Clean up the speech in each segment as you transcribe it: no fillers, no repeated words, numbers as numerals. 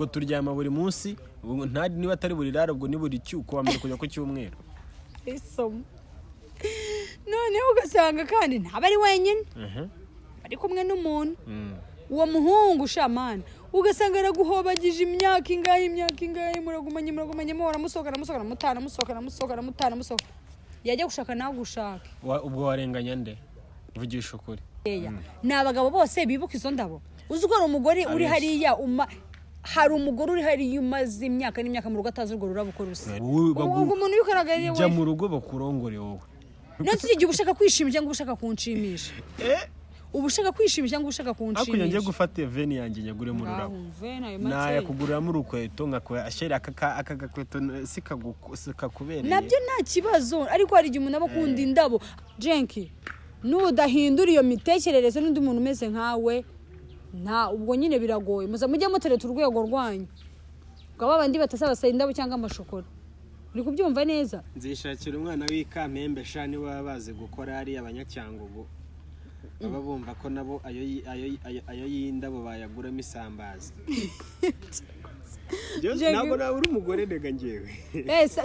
ngo turyama buri munsi niba atari buri raro ubwo ni buri cyuko wamenya kujya ku cyumweru isomo noneho ugasanga kandi ntaba ari wenyine ari kumwe n'umuntu uwo muhungu shamana ugasanga araguhobagije imyaka ingahe muragumanye muhora musohokana yajya gushaka nawe gushaka ubwo warenganya nde vugisha ukuri ni abagabo bose bibuka izo ndabo uzi ko hari umugore uri hariya hari umugore uri hariya umaze imyaka n'imyaka mu rugo atazi urwo rurabo uko rusa ubwo umuntu yukaragariye jya mu rugo bakurongore wowe none igihe ushaka kwishimisha cyangwa ushaka kunshimisha ubu ushaka kwishimisha cyangwa ushaka kunshimisha ako njye gufata veni yanjye nyagure mu rurabo naya kugurira mu rukweto ngakora ashera aka gakweto sikakubereye nabyo nta kibazo ariko hari igihe umuntu aba akunda indabo Jenki nudahindura iyo mitekerereze n'undi muntu umeze nkawe nta ubwo nyine biragoye mujye mutereta urwego rwanyu ngo abandi batasabasa indabo cyangwa amashokora uri kubyumva neza nzishakira umwana w'ikampembe shani baba bazi gukora ari abanyacyangugu baba bumva ko nabo ayo y'indabo bayaguramo isambaza ntabwo nawe uri umugore ndega ngewe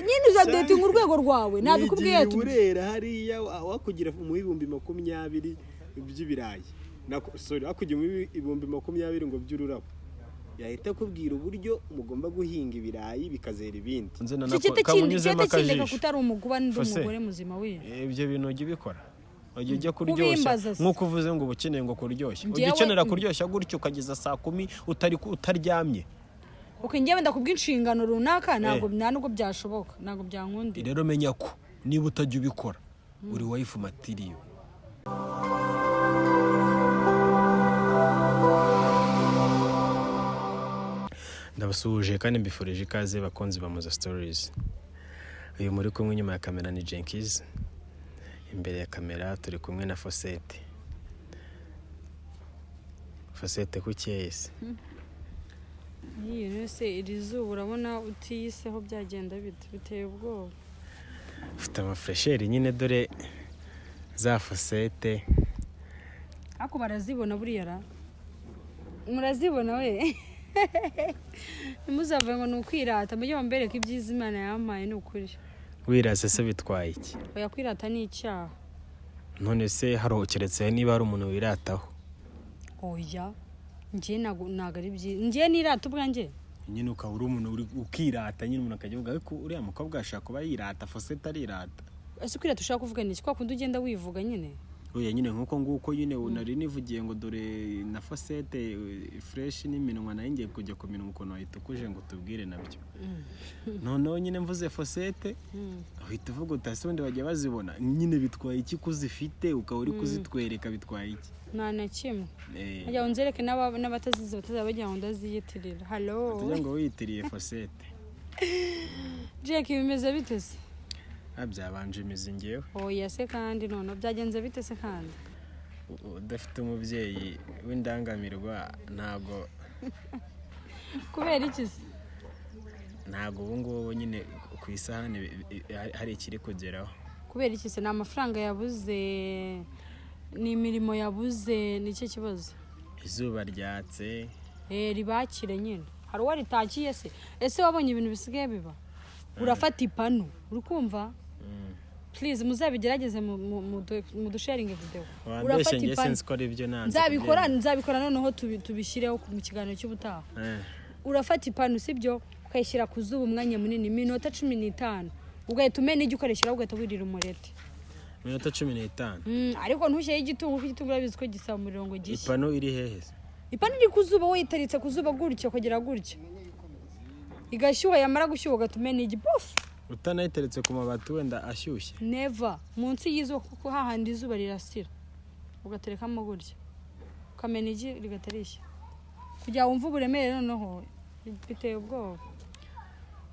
nyine uzadetinga urwego rwawe nabikubwiye ati urera hariya wakugira mu 2020 by'ibirayi hakugira mu 2020 ngo by'ururabo yahita kubwira uburyo mugomba guhinga ibirayi bikazera ibindi kamunyuzemo akajisho kutari umuguba n'umugore muzima we ibyo bintu ujye bikora ujye kuryoshya nk'uko uvuze ngo ubukeneye ngo kuryoshya ujye ukenera kuryoshya gutyo ukageza saa 10 utaryamye njyewe ndakubwira inshingano runaka ntabwo byashoboka ntabwo byankundira rero menya ko niba utajya ubikora uri wife material ndabasuhuje kandi mbifurije ikaze bakonzi ba Muza Stories. Uyu muri kumwe nyuma ya kamera ni Jenkies, imbere ya kamera turi kumwe na Fosette. Fosette kucyese yese iri zuba urabona utiyiseho byagenda biteye ubwoba. Ufite amafresheri nyine dore za Fosette. Ako barazibona buriya ra murazibona we Muzava ngo nukwirata mujye bambereka ibyiza Imana yampaye n'ukuri. Wirase se bitwaye iki? Oya kwirata ni icyaha. None se harokeretse niba ari umuntu wirataho? Oya. Ngiye nagari byiza. Ngiye nirata ubwanjye. Nyine ukabura umuntu uri ukirata nyine umuntu akajya uvuga ko uriya mukobwa ashaka kuba yirata Fosette arirata. Ese kwirata ushaka kuvuga ni iki kwa kundi ugenda wivuga nyine? Oya nyine nguko nyine unari nivugiye ngo dore na Fosette fresh n'iminwa nayo ngiye kujya ku minwa uko nahita kuje ngo tubwire nabyo. Noneho nyine mvuze Fosette uhita uvuga utase undi bajya bazibona nyine bitwaye iki kuzifite ukaba uri kuzitwereka bitwaye iki? Nta na kimwe. Ajya unzereke n'abatazizi batazabajya ngo ndaziyitirira. Hello. Tujya ngo wiyitiriye Fosette. Jack bimeze bite se? Byabanje imizi ngewe. Oya se kandi none byagenze bite se kandi? Udafite umubyeyi w'indangamirwa ntago kubera iki se? Ntago ubu ngubu nyine ku isahani hari ikiri kugeraho. Kubera iki se? Ni amafaranga yabuze, ni imirimo yabuze, ni cyo kibazo. Izuba ryatse. Ribakire nyine. Hari uwo ritakiye se? Ese wabonye ibintu bisigaye biba? Urafata ipanu, urukumva? Please muzabigerageze mu dusharing video. Urafata ipanu. Nzabikora noneho tubishyireho mu kiganiro cy'ubutaha. Urafata ipanu sibyo ukayishyira ku zuba umwanya munini minota 15 ugahita umena igi ukoreshyira ugahita wirira umurete. Minota 15. Ariko ntushye igitunguru urabizi ko gisaba umuriro ngo gishye. Ipanu iri hehe? Ipanu iri ku zuba wayitaritse ku zuba gutyo kugera gutyo. Igashyuha yamara gushyuha ugatumena igi puff. Utanayiteretse ku mabati wenda ashyushye. Never. Munsi yizo kuko hahandi izuba rirasira. Ugaterekamo gutyo. Ukamena igi rigatarishya. Kujya wumva uburemere noneho biteye ubwoba.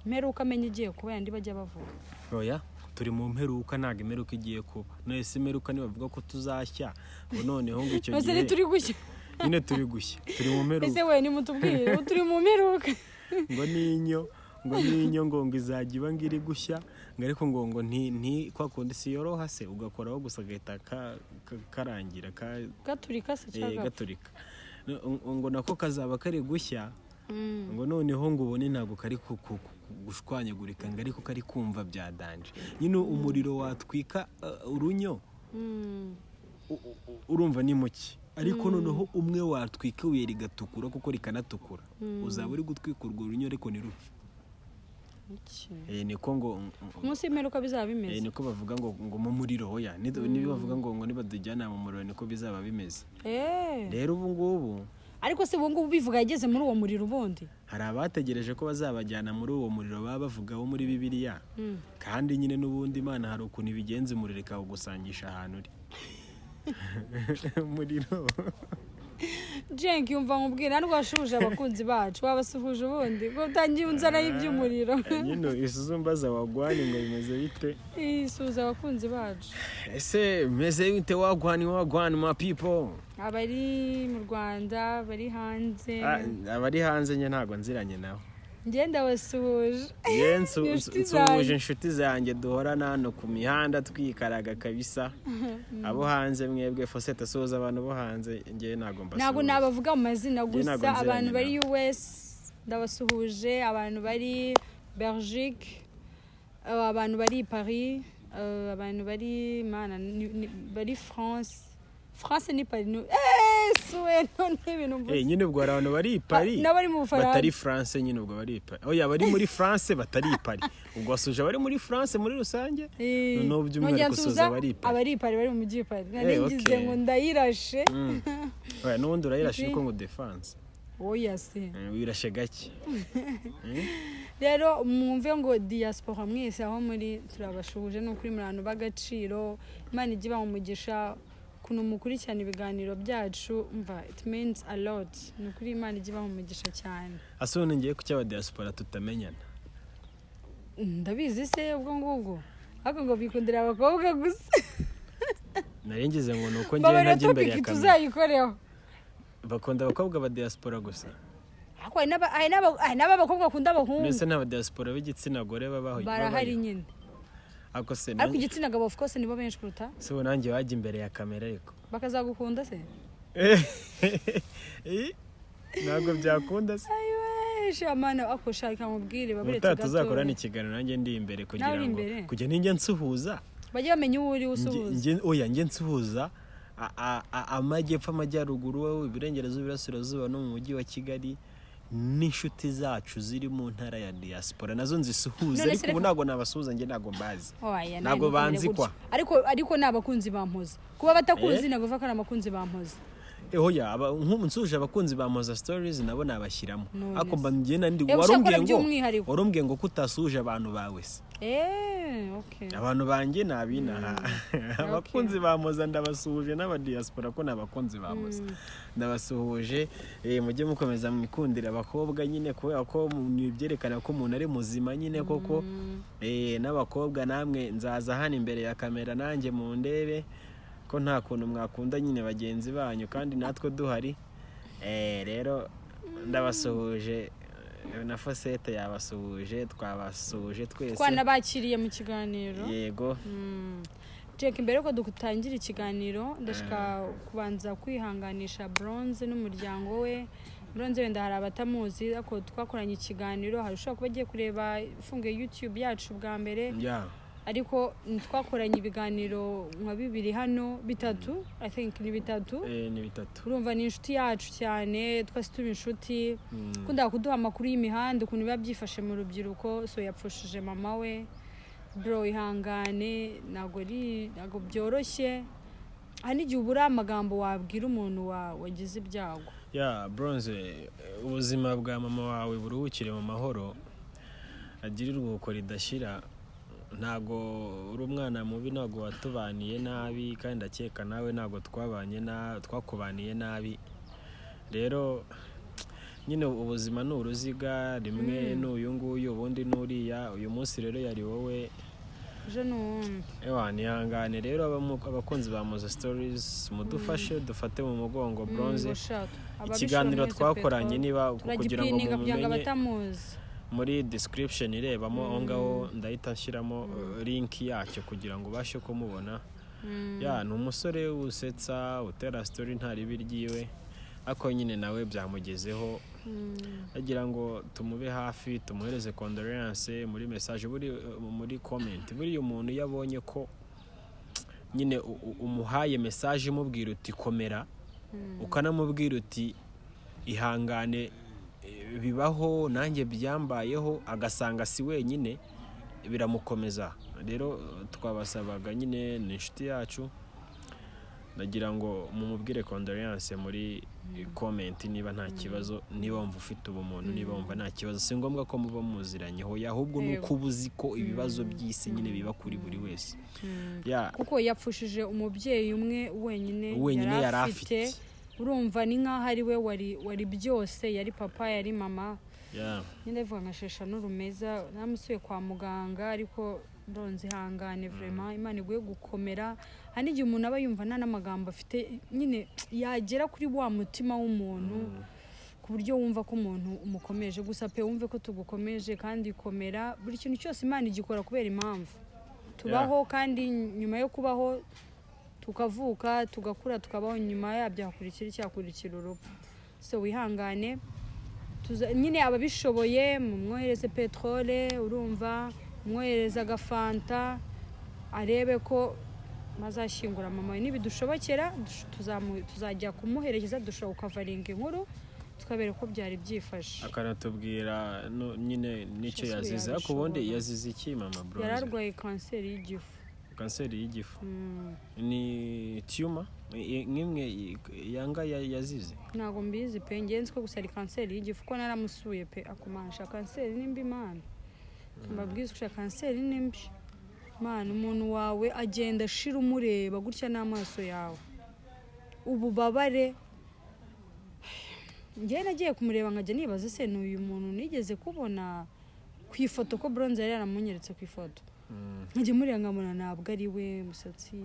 Mperuka menye igiye kuba yandi bajya bavuga. Oya turi mu mperuka ntago imeruka igiye kuba. None se imeruka nibavuga ko tuzashya. Noneho ngo icyo gihe. Ose turi gushya. Nyine turi gushya. Turi mu mperuka. Ese we ni mutubwire turi mu mperuka. Ngo ninyo ngo izajya iba ngiri gushya ngo ariko ngo nti kwa kundi si yoroha se ugakoraho gusa gahita karangira gaturika se cyangwa gaturika ngo nako kazaba kari gushya ngo noneho ngo ubone ntabwo kari gushwanyagurika ngo ariko kari kumva bya danje nyine umuriro watwika urunyo urumva ni muke ariko noneho umwe watwika ibuye rigatukura kuko rikanatukura uzaba uri gutwika urwo runyo ariko ntirupfe niko ngo umunsi w'imperuka bizaba bimeze niko bavuga ngo mu muriro hoya niba bavuga ngo nibadujyana mu muriro niko bizaba bimeze rero ubu ngubu ariko se ubu ngubu bivuga yageze muri uwo muriro ubundi hari abategereje ko bazabajyana muri uwo muriro baba bavugaho muri Bibiliya kandi nyine n'ubundi Imana hari ukuntu ibigenza umuriro ikawugusangisha ahantu uri umuriro Jenk yumva nkubwira ndwashuje abakunzi bacu wabasuhuje ubundi ngo utangiye unzana y'iby'umuriro nyine isuzumbaza wagwani ngo bimeze bite isuza abakunzi bacu ese meze bite wagwani ma people abari mu Rwanda bari hanze abari hanze nye ntago nziranye nawe ngenda basuhuje nsuhuje inshuti zanjye duhorana hano ku mihanda twikaraga kabisa abo hanze mwebwe Fosette asuhuza abantu bo hanze ngiye ntago mbasuhuje ntago nabavuga mu mazina gusa abantu bari US ndabasuhuje abantu bari Belgique abantu bari Paris abantu bari bari France ni Paris suwe none ibintu mvuze nyine ubwo abantu bari Paris n'abari mu Bufaransa batari France nyine ubwo bari Paris oya bari muri France batari Paris ubwo asuje bari muri France muri rusange no byumwihariko kusuza bari Paris abari Paris bari mu mujyi Paris naringize ngo ndayirashe oya n'ubundi urayirashe uko ngo defense oya se wirashe gake rero mwumve ngo diaspora mwese aho muri turabashuje no kuri murano bagaciro Imana igiba umugisha kuno mukurikirana ibiganiro byacu umva it means a lot nukuri Imana igiba umugisha cyane asone ngiye ku cyaba diaspora tutamenyana ndabizi se ubwo ngubwo ariko ngo bikundira abakobwa gusa naringize ngo nuko ngiye najye imbere ya kamera tuzayikoreho bakunda abakobwa ba diaspora gusa ariko ai naba bakobwa kunda abahungu nese n'aba diaspora b'igitsina gore babaho barahari nyine ako se ariko igitsina gabo of course nibo benshi kuruta so nanjye wajya imbere ya kamera ariko bakazagukunda se ntabwo byakunda se ayiwe shamana akoshaka mubwire babiretse gato tuzakorana ikiganiro nanjye ndi imbere kugira ngo kujya ninjye nsuhuza bajye bamenya uwo uri usuhuza oya njye nsuhuza amajyepfo amajyaruguru iburengerazuba iburasirazuba no mu mujyi wa Kigali n'inshuti zacu ziri mu ntara ya diaspora nazo nzisuhuza ariko ubu ntago nabasuhuza njye ntago mbazi ntago banzikwa ariko nabakunzi bampoza kuba batakunzi ntago va kana abakunzi bampoza hoya nk'umusuje abakunzi ba Moza Stories nabo nabashyiramo ako mbangiye nandi warumbwiye ngo kutasuje abantu bawe se okay abantu banjye nabinaha abakunzi ba Moza ndabasuhuje n'aba diaspora ko nabakunzi ba Moza ndabasuhuje mujye mukomeza mwikundira abakobwa nyine kubera ko byerekana ko umuntu ari muzima nyine koko n'abakobwa namwe nzaza hano imbere ya kamera nanjye mu ndebe ko nta kuntu mwakunda nyine bagenzi banyu kandi natwe duhari rero ndabasuhuje na Fosette yabasuhuje twabasuhuje twese twanabakiriye mu kiganiro yego Jack mbere ko dutangira ikiganiro ndashaka kubanza kwihanganisha Bronze n'umuryango we Bronze wenda hari abatamuzi ariko twakoranye ikiganiro hari ushaka kuba agiye kureba ifunguye YouTube yacu bwa mbere ariko twakoranye ibiganiro nka 2 hano 3 I think ni 3 ni 3 urumva ni inshuti yacu cyane twese turi inshuti kunda kuduha amakuru y'imihanda ukuntu biba byifashe mu rubyiruko so yapfushije mama we bro ihangane nago byoroshye hani gihe ubura amagambo wabwira umuntu wagize ibyago Bronze ubuzima bwa mama wawe buruhukire mu mahoro agirirwa uko ridashira ntago uri umwana mubi ntago watubaniye nabi kandi ndakeka nawe ntago twakubaniye nabi rero nyine ubuzima ni uruziga rimwe n'uyu nguyu ubundi n'uriya uyu munsi rero yari wowe nihangane rero abakunzi ba Moza Stories mudufashe dufate mu mugongo Bronze ikiganiro twakoranye niba kugira ngo mumenye muri description irebamo aho ngaho ndahita nshyiramo link yacyo kugira ngo ubashe kumubona ni umusore usetsa utera story ntari biryiwe ako nyine nawe byamugezeho agira ngo tumube hafi tumuhereze condolence muri message muri comment buri umuntu yabonye ko nyine umuhaye message mubwira uti komera ukanamubwira uti ihangane bibaho nanjye byambayeho agasanga si wenyine biramukomeza rero twabasabaga nyine n'inshuti yacu nagira ngo mumubwire condolence muri comment niba nta kibazo niba wumva ufite ubumuntu niba wumva nta kibazo si ngombwa ko muba muziranyeho ahubwo nuko ubuzi ko ibibazo by'isi nyine biba kuri buri wese kuko yapfushije umubyeyi umwe wenyine yari afite urumva ni nkaho ari we wari byose yari papa yari mama nyine avuga nka shesha n'urumeza namusuye kwa muganga ariko ndonze ihangane vraiment Imana iguye gukomera hari igihe umuntu aba yumva nta n'amagambo afite nyine yagera kuri wa mutima w'umuntu ku buryo wumva ko umuntu umukomeje gusa pe wumve ko tugukomeje kandi komera buri kintu cyose Imana igikora kubera impamvu tubaho kandi nyuma yo kubaho tukavuka tugakura tukabaho nyuma yabyo hakurikira urupfu so wihangane nyine ababishoboye mumwohereze petrole urumva mwohereza agafanta arebe ko mazashyingura mama nibidushobokera tuzajya kumuherekeza dushobora ukavaringa inkuru tukabera ko byari byifashe akanatubwira nyine nicyo yazize ariko ubundi yazize iki mama bro yararwaye kanseri y'igifu ni tumor nk'imwe yanga yazize ntago mbizi pe ngenzi ko gusa ari kanseri y'igifu ko naramusuye pe akumansha kanseri nimbi mana mbabwiza kanseri nimbi mana umuntu wawe agenda ashira umureba gutya n'amaso yawe ububabare njye nagiye kumureba nkajya nibaza se n'uyu muntu nigeze kubona ku ifoto ko bronze yari yaramunyeretse ku ifoto nkajya muriya nkamubona ntabwo ari we musatsi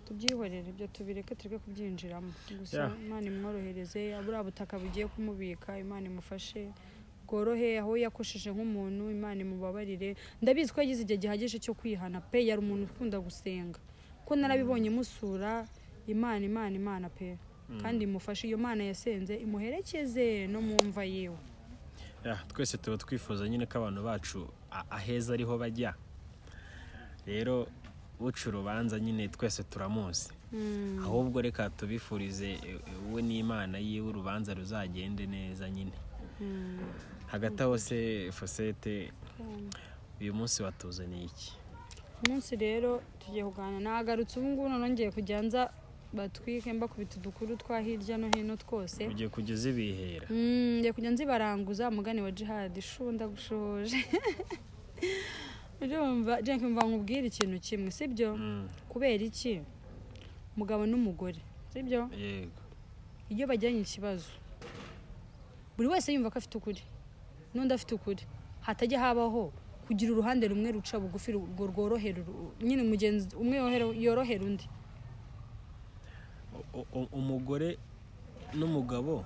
tubyihorere ibyo tubireke tureke kubyinjiramo gusa Imana imworohereze buriya butaka bugiye kumubika Imana imufashe bworohe aho yakosheje nk'umuntu Imana imubabarire ndabizi ko yagize igihe gihagije cyo kwihana pe yari umuntu ukunda gusenga ko narabibonye musura Imana pe kandi imufashe iyo Mana yasenze imuherekeze no mu mva yewe twese tuba twifuza nyine ko abantu bacu aheza ariho bajya rero uca urubanza nyine twese turamuzi ahubwo reka tubifurize we n'Imana yiwe urubanza ruzagende neza nyine hagati aho se Fosete uyu munsi watuzaniye iki umunsi rero tugiye kuganira nagarutse ubu ngubu nongeye kujya nza batwike mbakubita udukuru twa hirya no hino twose ugiye kugeza ibihera ngiye kujya nzibaranguza umugani wa Jihad shunda gushoje urumva Jenke mva nkubwira ikintu kimwe sibyo kubera iki umugabo n'umugore sibyo yego iyo bajyanye ikibazo buri wese yumva ko afite ukuri n'undi afite ukuri hatajya habaho kugira uruhande rumwe ruca bugufi rworohera nyine mugenzi umwe yorohera undi umugore n'umugabo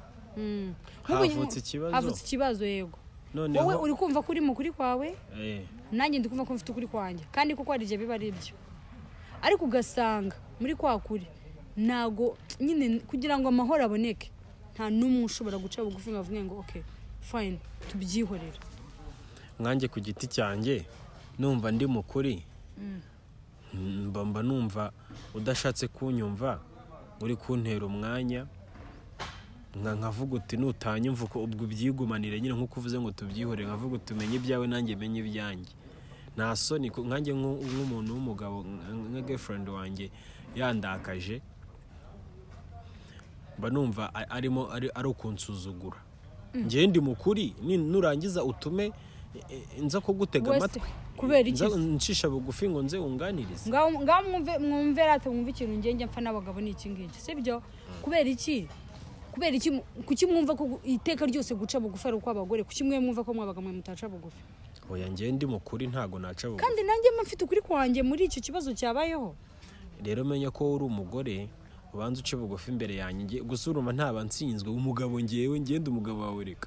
havutse ikibazo yego wowe uri kumva ko uri mu kuri kwawe nanjye ndi kumva ko mfite ukuri kwanjye kandi kuko hari igihe biba ari ibyo ariko ugasanga muri kwa kuri ntago nyine kugira ngo amahoro aboneke nta n'umwe ushobora guca bugufi ngo avuge ngo okay fine tubyihorera nkanjye ku giti cyanjye numva ndi mukuri mba numva udashatse kunyumva uri kuntera umwanya nkavuga uti nutanyumva uko ubwo byigumanire nyine nkuko uvuze ngo tubyihorere nkavuga utumenye ibyawe nanjye menye ibyanjye nta soni nkanjye nk'umuntu w'umugabo nka girlfriend wanjye yandakaje mba numva arimo ari ukunsuzugura njye ndi mukuri nurangiza utume nza kugutega amatwi kubera iki ncisha bugufi ngo nze unganirize ngaho mwumve rata mwumve ikintu ngenge mpfa n'abagabo ni iki ngiki sibyo kubera iki kuki mwumva ko iteka ryose guca bugufi ari uko abagore kuki mwe mwumva ko mwabaga mwe mutaca bugufi oya njye ndi mukuri ntago naca bugufi kandi nanjye mfite ukuri kwanjye muri icyo kibazo cyabayeho rero menya ko uri umugore ubanza uce bugufi imbere yanjye gusa urumva ntaba nsinzwe umugabo ngewe ngende umugabo wawe reka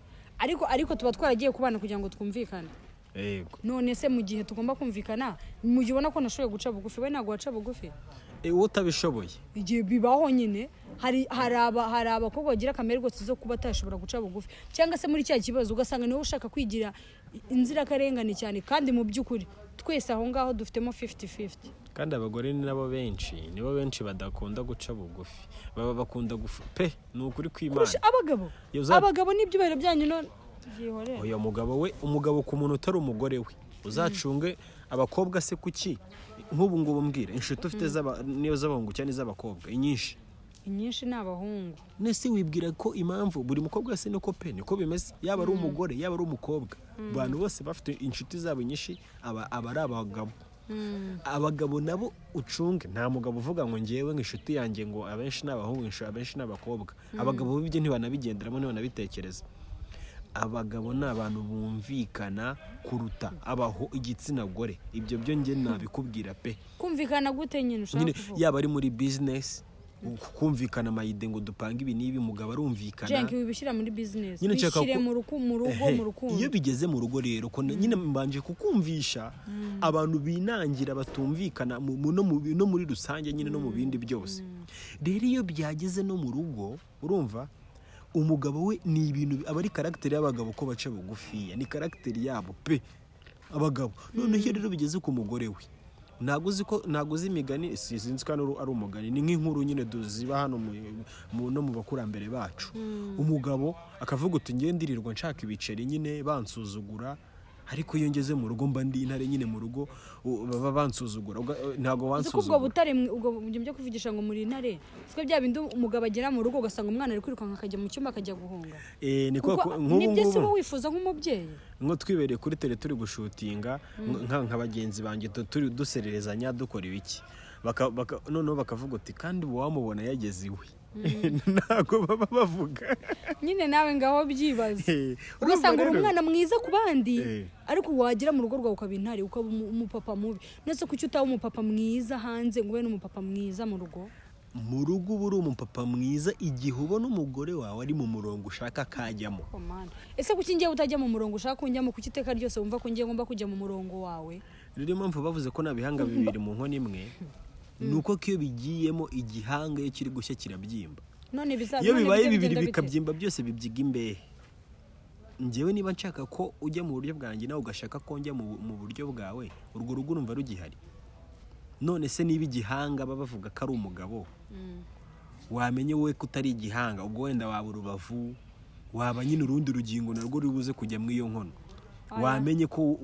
ariko tuba twaragiye kubana kugira ngo twumvikane yego none se mu gihe tugomba kumvikana mu gihe ubona ko nashoboye guca bugufi we ntago waca bugufi uwo utabishoboye igihe bibaho nyine hari abakobwa bagira kamere rwose zo kuba atashobora guca bugufi cyangwa se muri cya kibazo ugasanga niwe ushaka kwigira inzirakarengane cyane kandi mu by'ukuri twese aho ngaho dufitemo 50-50 kandi abagore ni nabo benshi nibo benshi badakunda guca bugufi baba bakunda pe ni ukuri kw'Imana abagabo n'ibyubahiro byanyu none oya umugabo ku muntu utari umugore we uzacunge abakobwa se kuki nk'ubu ngubu mbwira inshuti ufite niyo z'abahungu cyane iz'abakobwa inyinshi ni abahungu nese wibwira ko impamvu buri mukobwa wese niko pe niko bimeze yaba ari umugore yaba ari umukobwa abantu bose bafite inshuti zabo nyinshi aba ari abagabo abagabo nabo ucunge nta mugabo uvuga ngo ngewe nk'inshuti yanjye ngo abenshi ni abahungu abenshi ni abakobwa abagabo b'ibyo ntibanabigenderamo ntibanabiitekereza abagabo ni abantu bumvikana kuruta abaho igitsina gore ibyo byo nge nabikubwira pe kumvikana gute nyine ushaka kuvuga yaba ari muri business kumvikana amayide ngo dupanga ibi n'ibi mugabo arumvikana Jenki wibishyira muri business bishyire mu rugo mu rukundo iyo bigeze mu rugo rero ko nyine mbanje kukumvisha abantu binangira batumvikana no muri rusange nyine no mu bindi byose rero iyo byageze no mu rugo urumva umugabo we ni ibintu aba ari karagiteri y'abagabo ko baca bugufiya ni karagiteri yabo pe abagabo none iyo rero bigeze ku mugore we ntago uzi imigani sinzi ko ari umugani ni nk'inkuru nyine ziba hano no mu bakurambere bacu umugabo akavuga uti ngiye ndirirwa nshaka ibiceri nyine bansuzugura ariko iyo ngeze mu rugo mba ndi intare nyine mu rugo baba bansuzugura ntago wansuzugura ubwo butare ubwo byo kuvugisha ngo muri intare siko bya bindi umugabo agera mu rugo ugasanga umwana ari kwirukanka akajya mu cyumba akajya guhunga niko nibyo si wowe wifuza nk'umubyeyi nko twibereye kuri tele turi gushutinga nka bagenzi banjye turi dusererezanya dukora ibiki noneho bakavuga uti kandi ubu wamubona yageze iwe ntago baba bavuga nyine nawe ngaho byibaze ugasanga uri umwana mwiza ku bandi ariko wagera mu rugo rwawe ukaba intare ukaba umupapa mubi nese kuki utaba umupapa mwiza hanze ngo ube n'umupapa mwiza mu rugo uba uri umupapa mwiza igihe ubona umugore wawe ari mu murongo ushaka kajyamo ese kuki ngiye utajya mu murongo ushaka kunjyamo kuki iteka ryose wumva ko ngiye ngomba kujya mu murongo wawe rero impamvu bavuze ko nta bihanga bibiri mu nkono imwe nuko kiyo bigiyemo igihanga iyo kiri gushya kirabyimba iyo bibaye bibiri bikabyimba byose bibyiga imbehe njyewe niba nshaka ko ujya mu buryo bwanjye nawe ugashaka ko njya mu buryo bwawe urwo rugo urumva rugihari none se niba igihanga baba bavuga ko ari umugabo wamenye wowe ko utari igihanga ubwo wenda waba urubavu waba nyine urundi rugingo narwo rubuze kujya muri iyo nkono wamenye ko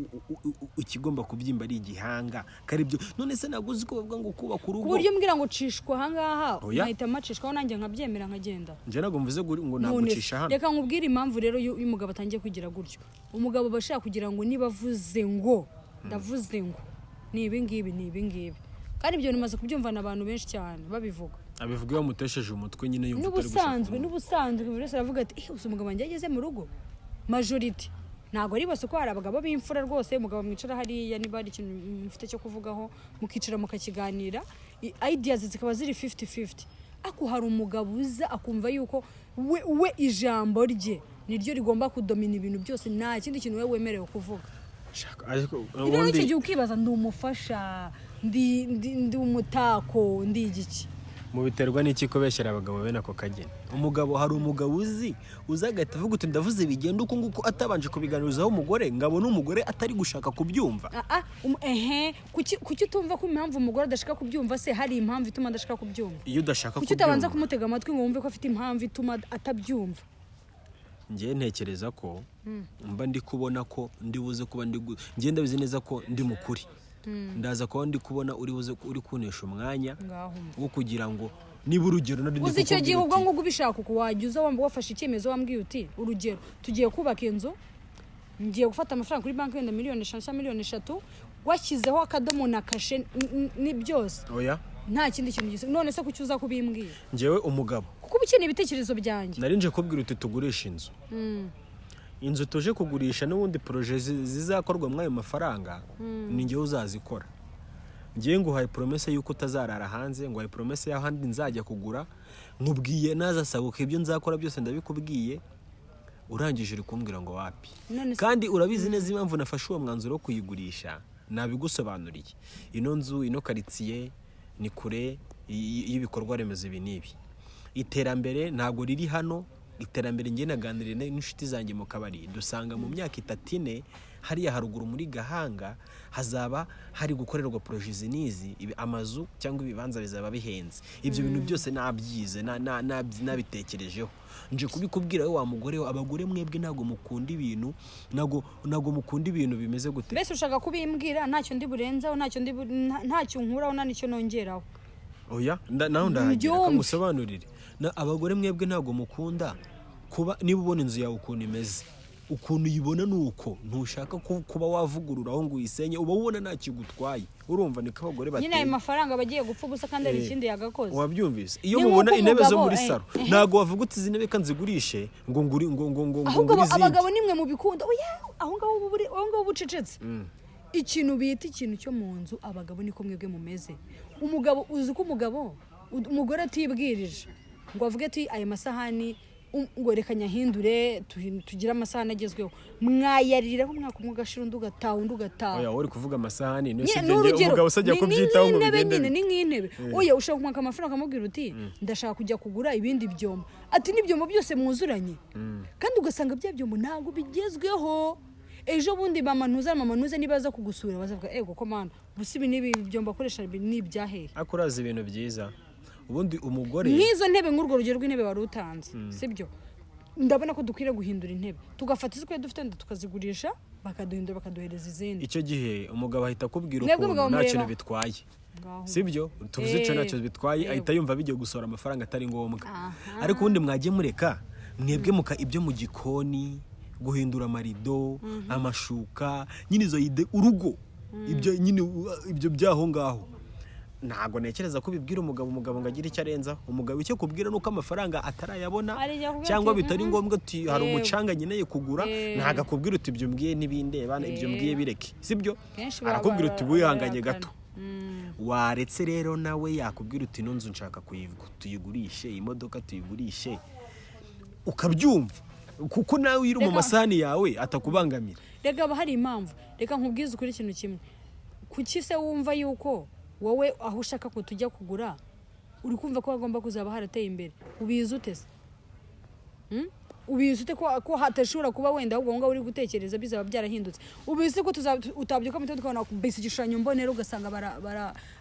ukigomba kubyimba ari igihanga karibyo none se ntabwo uzi ko bavuga ngo kubaka urugo ku buryo mbwira ngo cishwa ahangaha nkahita macishwaho nanjye nkabyemera nkagenda njye ntabwo mvuze ngo nagucisha hano reka nkubwire impamvu rero iyo umugabo atangiye kugira gutyo umugabo bashaka kugira ngo niba avuze ngo ndavuze ngo ni ibingibi kandi ibyo bimaze kubyumvana abantu benshi cyane babivuga abivuga iyo mutesheje umutwe nyine yumva n'ubusanzwe buri wese aravuga ati uzi umugabo wanjye yageze mu rugo majority ntabwo ari bose ko hari abagabo b'imfura rwose umugabo mwicara hariya niba hari ikintu mufite cyo kuvugaho mukicara mukakiganira ideas zikaba ziri 50-50 ako hari umugabo uza akumva yuko we ijambo rye niryo rigomba kudomina ibintu byose nta kindi kintu we wemerewe kuvuga rero icyo gihe ukibaza ndi umufasha ndi umutako ndi igiki mu biterwa n'iki ko beshyira abagabo bene ako kageni umugabo hari umugabo uzagahita avuga uti ndavuze bigenda uko nguko atabanje kubiganirizaho umugore ngabo n'umugore atari gushaka kubyumva kuki utumva ko impamvu umugore adashaka kubyumva se hari impamvu ituma adashaka kubyumva iyo udashaka kuki utabanza kumutega amatwi ngo wumve ko afite impamvu ituma atabyumva njye ntekereza ko mba ndi kubona ko ndi buze kuba njye ndabizi neza ko ndi mukuri ndaza kuba ndi kubona uri kunesha umwanya wo kugira ngo niba urugero uzi icyo gihe ubwo ngubwo ubishaka uko wajya uza wafashe icyemezo wambwiye uti urugero tugiye kubaka inzu ngiye gufata amafaranga kuri banki wenda 1,5 cyangwa 3 washyizeho akadomo na kashe ni byose nta kindi kintu gisa none se kuki uza kubimbwira njyewe umugabo kuko ubikeneye ibitekerezo byanjye narinje kubwira uti tugurisha inzu tuje kugurisha n'ubundi proje zizakorwa muri ayo mafaranga ni njyewe uzazikora ngiye nguhaye promesse yuko utazarara hanze nguhaye promesse y'ahandi nzajya kugura nkubwiye nazasabuka ibyo nzakora byose ndabikubwiye urangije uri kumbwira ngo wapi kandi urabizi neza impamvu nafashe uwo mwanzuro wo kuyigurisha nabigusobanuriye ino nzu ino karitsiye ni kure y'ibikorwa remezo ibi n'ibi. Iterambere ntabwo riri hano. Iterambere ngiye naganiriye n'inshuti zanjye mu kabari, dusanga mu myaka 3-4 hariya haruguru muri Gahanga hazaba hari gukorerwa project nizi, amazu cyangwa ibibanza bizaba bihenze. Ibyo bintu byose nabyize nabitekerejeho, nje kubikubwira we wa mugore we. Abagore mwebwe ntago mukunda ibintu, nago mukunda ibintu bimeze gute. Bese ushaka kubimbwira ntacyo ndi burenzaho, ntacyo nkuraho nicyo nongeraho. Oya naho ndahagera kamusobanurire. Abagore mwebwe ntago mukunda kuba niba ubona inzu yawe ukuntu imeze, ukuntu uyibona nuko ntushaka kuba wavugurura aho ngo uyisenye, uba ubona nta kigutwaye. Urumva niko abagore bateye. Nyine ayo mafaranga bagiye gupfa gusa kandi ari ikindi yagakoze. Wabyumvise? Iyo mubona intebe zo muri saro ntago wavuga uti izi ntebe kanzigurishe ngo ahubwo abagabo nimwe mu bikunda. Aho ngaho bucecetse. Ikintu bita ikintu cyo mu nzu, abagabo niko mwebwe mumeze. Umugabo uzi ko umugore atibwirije ngo avuge ati aya masahani ngo reka nyahindure tugira amasahani agezweho, mwayariraho mwaka umugashira undi ugataha. Oya uri kuvuga amasahani no se byo umugabo usajya kubyitaho mu bigende ni nk'intebe. Oya ushaka kumaka amafaranga akamubwira uti ndashaka kujya kugura ibindi byombo, ati n'ibyombo byose mwuzuranye, kandi ugasanga bya byombo ntago bigezweho. Ejo bundi mama ntuze nibaza kugusura bazavuga ego ko mana busibi nibi byombo akoresha ni byahe. Akuraza ibintu byiza. Ubundi umugore n'izo ntebe nk'urwo rugero rw'intebe wari utanze, sibyo? Ndabona ko dukwiriye guhindura intebe, tugafata izikwe dufite tukazigurisha, bakaduhindura bakaduhereza izindi. Icyo gihe umugabo ahita akubwira ukuntu nta kintu bitwaye, sibyo? Tuvuze icyo ntacyo bitwaye, ahita yumva bigiye gusora amafaranga atari ngombwa. Ariko ubundi mwagiye mureka mwebwe muka ibyo mu gikoni, guhindura amarido, amashuka, nyine izo ide urugo, ibyo nyine ibyo byaho ngaho. Ntago nekereza ko bibwira umugabo ngo agira icyo arenza. Umugabo icyo kubwira nuko amafaranga atarayabona cyangwa bitari ngombwa uti hari umucanga nyine kugura, ntaga kubwira uti ibyo mbwiye n'ibindeba, ibyo mbwiye bireke, sibyo? Arakubwira uti wihanganye gato. Waretse rero nawe yakubwira uti no nzu nshaka tuyigurishe, imodoka tuyigurishe, ukabyumva kuko nawe iri mu masahani yawe atakubangamira. Rega hari impamvu. Reka nkubwize ukuri ikintu kimwe. Kuki se wumva yuko wowe aho ushaka ko tujya kugura uri kumva ko agomba kuzaba harateye imbere? Ubizi utese? Ubizi ute ko hatashobora kuba wenda ahubwo ngo uri gutekereza bizaba byarahindutse? Ubizi ko utabyuka mu gitondo ukabona bisi igishushanyo mbonera ugasanga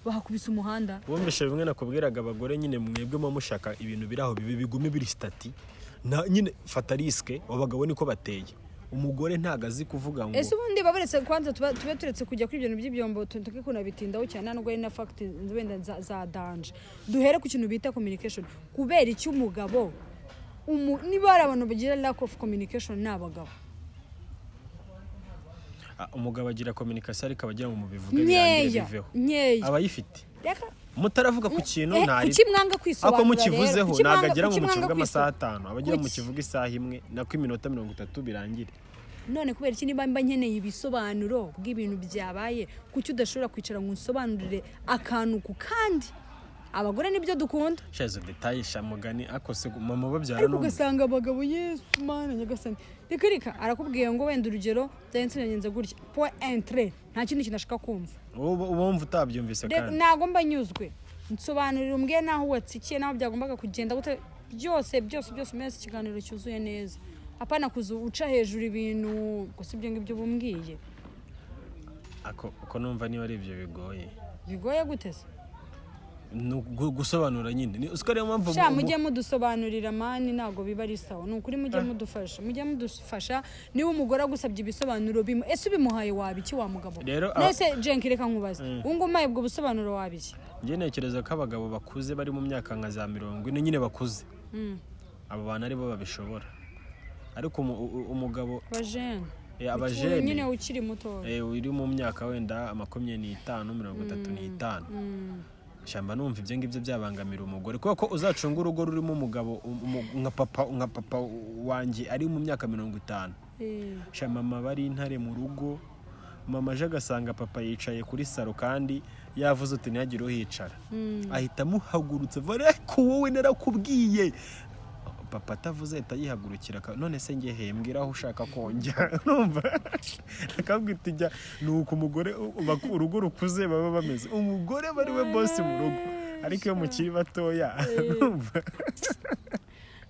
bahakubise umuhanda? Wumvishe bimwe nakubwiraga abagore nyine mwebwe mu mushaka ibintu biraho bigume biri stati, nyine fata riske. Abagabo niko bateye. Umugore ntagazi kuvuga ngo ese ubundi babaretse kwanza tube turetse kujya kuri ibyo by'ibyombo tukikuna bitindaho cyane, nubwo ari na fact wenda za danger. Duhere ku kintu bita communication. Kubera iki umugabo niba ari abantu bagira lack of communication n'abagabo? Umugabo agira communication ariko abagira mu bivuga birangiye biveho. Abayifite mutaravuga ku kintu ntari ukimwanga kwisobanura. Ako mukivuzeho nagagira ngo mukivuga amasaha 5, abagira mu kivuga isaha imwe nako iminota 30 birangire. None kubera iki niba nkeneye ibisobanuro bw'ibintu byabaye, kuki udashobora kwicara ngo unsobanurire akantu ku kandi? Abagore nibyo dukunda. Shazo detail shamugani akose mama babyara no. Ariko ugasanga abagabo Yesu mana nyagasani. Reka arakubwiye ngo wenda urugero byansenyenze gutya. Point entre. Nta kintu kinashaka kumva. Ubumva utabyumvise kandi. Nago mbanyuzwe. Nsobanurira umbwiye naho watsikiye naho byagombaga kugenda gute, byose meze ikiganiro cyuzuye neza. Apana kuzu uca hejuru ibintu gusa ibyo ngibyo bumbwiye. Ako numva niba ari ibyo bigoye gute se? Gusobanura nyine ni usikare mpamvu mujye mudusobanurira mani ntago biba ari sawa. Nukuri mujye mudufasha niba umugore agusabye ibisobanuro ese bimuhaye wabiki wa mugabo? Nese Jenki reka nkubaze ungumaye ubwo busobanuro wabiki? Ngiye nekereza ko abagabo bakuze bari mu myaka nka za 40 nyine bakuze, abo bana ari bo babishobora. Ariko umugabo abajene nyine ukiri muto uri mu myaka wenda 25 35 shamba numva ibyo ngibyo byabangamira umugore, kuko uzacunga urugo rurimo umugabo nka papa wanjye ari mu myaka 50. Shamba mama bari intare mu rugo, mama aje agasanga papa yicaye kuri saro kandi yavuze uti ntihagire uhicara, ahita muhagurutse vare ko wowe narakubwiye. papa atavuze ahita yihagurukira none se ngiye hembwira aho ushaka kongera numva akabwita ijya nuko umugore urugo rukuze baba bameze umugore bari we boss mu rugo ariko iyo mukiri batoya numva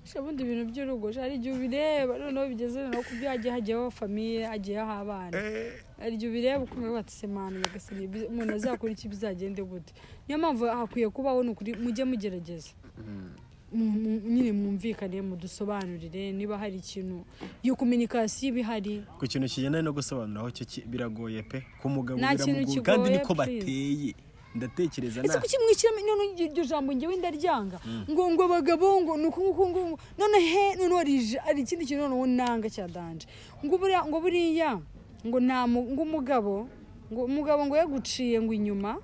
shabundi ibintu by'urugo ari igihe ubireba noneho bigeze no kubyagiye hagiyeho famille hagiyeho abana ari igihe ubireba ukumva batisemana yagasanye umuntu azakora iki bizagende gute niyo mpamvu hakwiye kubaho n'ukuri mujye mugerageza nyine mwumvikane mudusobanurire niba hari ikintu iyo communication bihari ku kintu kijyana no gusobanuraho cyo biragoye pe ku mugabo biramugoye kandi niko bateye ndatekereza ese kuki mwikiramo none iryo jambo ngewe ndaryanga ngo abagabo ngo nuko none ari ikindi kintu none nanga cyadanje ngo buriya ngo umugabo ngo yaguciye ngo inyuma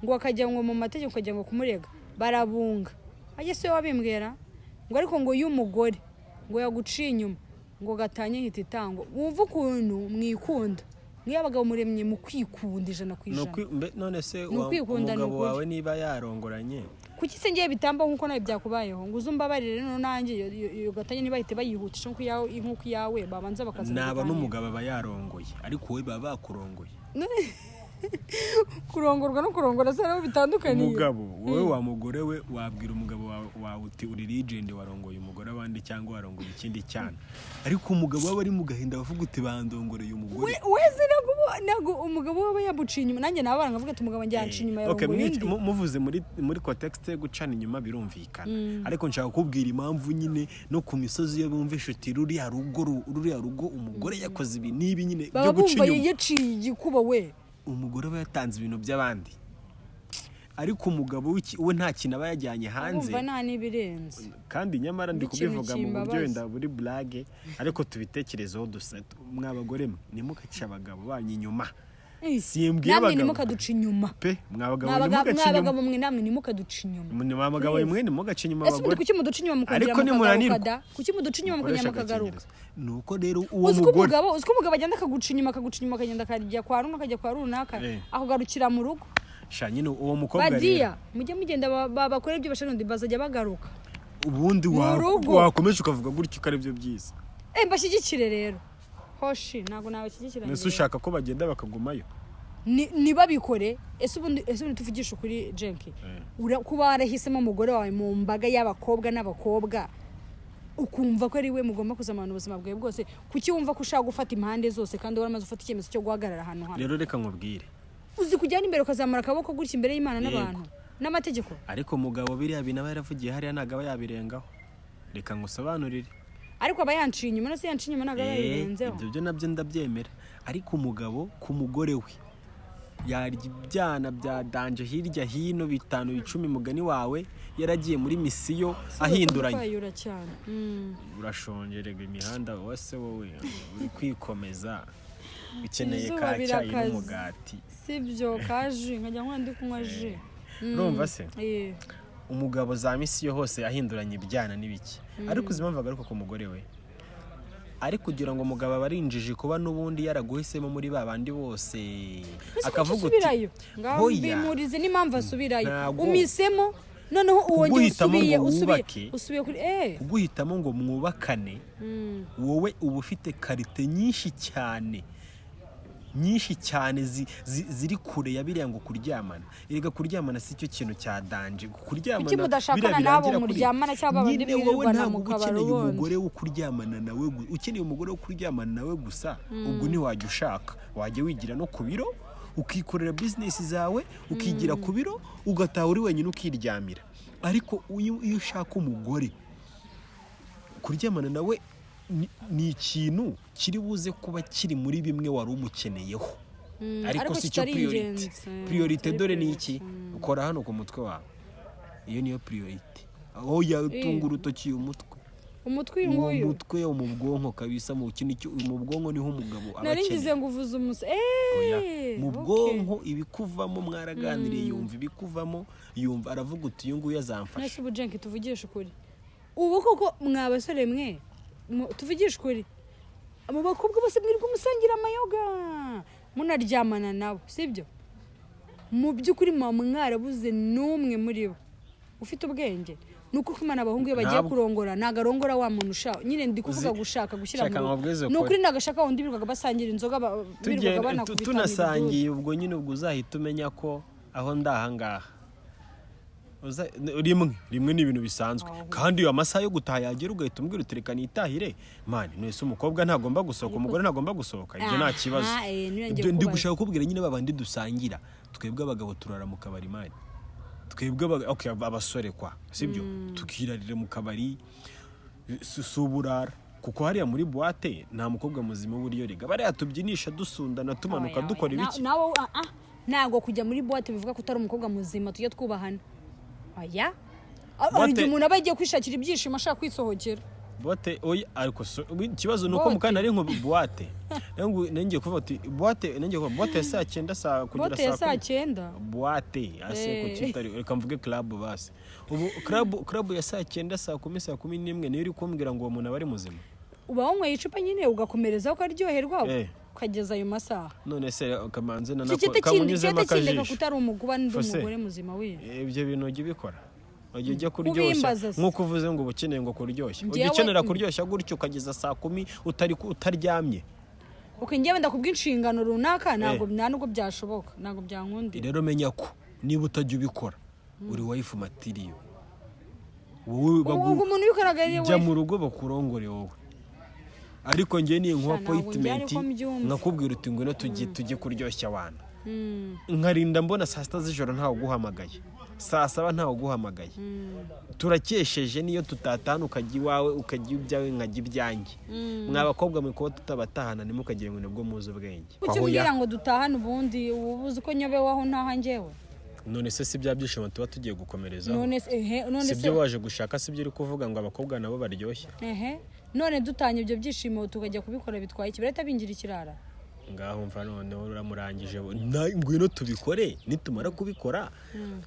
ngo akajya ngo mu mategeko akajya ngo kumurega barabunga agese wabimbwira ngo ariko ngo y'umugore ngo yaguciye inyuma ngo gatanye hita itango wumva ukuntu mwikunda mw'abagabo muremye mu kwikunda 100%. None se umugabo wawe niba yarongoranye kuki se ngiye bitamba nkuko nawe byakubayeho ngo uzumbabarire no nanjye iyo gatanye niba hite bayihutisha nkuko yawe babanza bakaza naba n'umugabo aba yarongoye ariko we baba bakurongoye kurongorwa no kurongora se rero bitandukanye umugabo wowe wa mugore we wabwira umugabo wawe uti uri legend warongoye umugore abandi cyangwa warongoye ikindi cyane ariko umugabo waba ari mu gahinda bavuga uti bandongoreye umugore wese nago umugabo waba yabuciye inyuma nanjye nabara ngavuga ati umugabo njyanci inyuma yarongoye muvuze muri context yo gucana inyuma birumvikana ariko nshaka kubwira impamvu nyine no ku misozi yo bumvisha uti ruriya rugo umugore yakoze ibi nibi nyine byo guca inyuma baba yaciye igikuba we umugore we yatanze ibintu by'abandi ariko umugabo we nta kintu aba yajyanye hanze umva nta nibirenze kandi nyamara ndi kubivuga mu buryo wenda buri blague ariko tubitekerezeho mwabagore mwe nimukaca abagabo banyu inyuma simbwiye abagabo namwe nimukaduca inyuma pe mwabagabo mwe namwe nimukaduca inyuma mwabagabo mwe nimugaca inyuma abagore kuki muduca inyuma mukagira mukagaruka kuki muduca inyuma mukagira mukagaruka nuko rero uwo mugore uziko umugabo agenda akaguca inyuma akagenda akajya kwa runaka akajya kwa runaka akugarukira mu rugo nyine uwo mukobwa rero mujye mugenda bakora ibyo bashaka ndi bazajya bagaruka ubundi wakomeje ukavuga gutyo ko ari byo byiza mbashyigikire rero hoshi ntago nabashyigikira nese ushaka ko bagenda bakagumayo niba bikore ese ubundi tuvugisha kuri Jenki kuba warahisemo umugore wawe mu mbaga y'abakobwa n'abakobwa ukumva ko ari we mugomba kuzamana ubuzima bwawe bwose kuki wumva ko ushaka gufata impande zose kandi waramaze ufata icyemezo cyo guhagarara ahantu hamwe rero reka nkubwire uzi kujyana imbere ukazamura akaboko gutya imbere y'Imana n'abantu n'amategeko ariko umugabo biriya bintu aba yaravugiye hariya ntago aba yabirengaho reka ngusobanurire ariko aba yanciye inyuma no se yanciye inyuma ntago aba yabirenzeho ibyo byo nabyo ndabyemera ariko umugabo ku mugore we yarya ibyana bya danje hirya hino 5 10 mugani wawe yaragiye muri misiyo ahinduranye urashongerega imihanda wose wowe uri kwikomeza ukeneye ka cyayi n'umugati sibyo kaje nkajya nkandi kunywa je urumva se umugabo za misiyo hose ahinduranye ibyana n'ibiki ariko uzimva garuka ku mugore we ari kugira ngo umugabo abarinjije kuba nubundi yaraguhisemo muri babandi bose akavuga uti hoya bimurize n'impamvu asubirayo umisemo noneho uwongeye usubiye kuri kuguhitamo ngo mwubakane wowe uba ufite karite nyinshi cyane ziri kure ya biriya ngo kuryamana erega kuryamana si cyo kintu cya danje kuryamana biriya birangira muryamana cyangwa abandi birirwana mu kabaro umugore wo kuryamana nawe ukeneye umugore wo kuryamana nawe gusa ubwo ni wajya ushaka wajya wigira no ku biro ukikorera business zawe ukigira ku biro ugataha uri wenyine ukiryamira ariko iyo ushaka umugore kuryamana nawe ni ikintu kiri buze kuba kiri muri bimwe wari umukeneyeho ariko si cyo priority dore ni iki ukora hano ku mutwe wawe iyo niyo priority aho yatunga urutoki umutwe nguyu umutwe mu bwonko kabisa mu kintu mu bwonko niho umugabo abakeneye naringize ngo uvuze mu bwonko ibikuvamo mwaraganiriye yumva ibikuvamo yumva aravuga uti uyu nguyu azamfasha nese ubu Jenki tuvugisha ukuri ubu koko mwabasore mwe tuvugisha ukuri abo bakobwa bose mwirirwa musangira amayoga munaryamana nabo sibyo mu by'ukuri mwarabuze n'umwe muri bo ufite ubwenge nuko kumana abahungu iyo bagiye kurongora nagarongora wa muntu ushaka nyine ndi kuvuga gushaka gushyira mu nukuri nagashaka undi birukaga basangira inzoga birukaga banakubita tunasangiye ubwo nyine ubwo uzahita umenya ko aho ndahangaha rimwe ni ibintu bisanzwe kandi iyo amasaha yo gutaha yagera ugahita umbwira utereka nitahire mani nese umukobwa ntagomba gusohoka umugore ntagomba gusohoka ibyo nta kibazo ndi gushaka kubwira nyine babandi dusangira twebwe abagabo turara mu kabari mani twebwe abasore kwa sibyo tukirarira mu kabari suburara kuko hariya muri boîte nta mukobwa muzima buriyo riga bariya tubyinisha dusundana tumanuka dukora ibiki nago kujya muri boîte bivuga ko utari umukobwa muzima tujye twubahana oya ari umuntu abagiye kwishakira ibyishimo ashaka kwisohokera boîte oya ariko ikibazo nuko mukana ari nko boîte nenge kuvuga ati boîte ya saa 9 saa kugera saa 9 boîte ase ko kitari reka mvuge club basi ubu club ya saa 9 saa 10 saa 11 niyo uri kumbwira ngo uwo muntu abari muzima uba wanyweye icupa nyine ugakomereza ukaryoherwa ukageza ayo masaha none se kamanze na kamunyuzemo akajisho kutari umuguba n'umugore muzima we ibyo bintu ujye bikora ujye kuryoshya nkuko uvuze ngo ubukeneye ngo kuryoshya ujye ukenera kuryoshya gutyo ukageza saa 10 utaryamye njyewe ndakubw'inshingano runaka ntabwo byashoboka ntabwo byankundira rero menya ko niba utajya ubikora uri wife material wowe umuntu ubikoragariye jya mu rugo bakurongore wowe ariko ngiye ni nko appointment nakubwira uti ngwino tujye kuryoshya abantu nkarinda mbona saa 6 z'ijoro ntawo guhamagaye saa 7 ntawo guhamagaye turakesheje niyo tutatana ukajya iwawe ukajya ibyawe nkajya ibyanjye mwabakobwa mwe kuba tutabatahana nimukagire ngo nibwo muzi ubwenge kugira ngo dutahane ubundi ubuzi ko nyobewaho ntaha njyewe none se si bya byishimo tuba tugiye gukomereza none se byo waje gushaka si byo uri kuvuga ngo abakobwa nabo baryoshye none dutanye ibyo byishimo tukajya kubikora bitwaye ikibireta bingira ikirara ngaho mva none uramurangije ngwino tubikore nitumara kubikora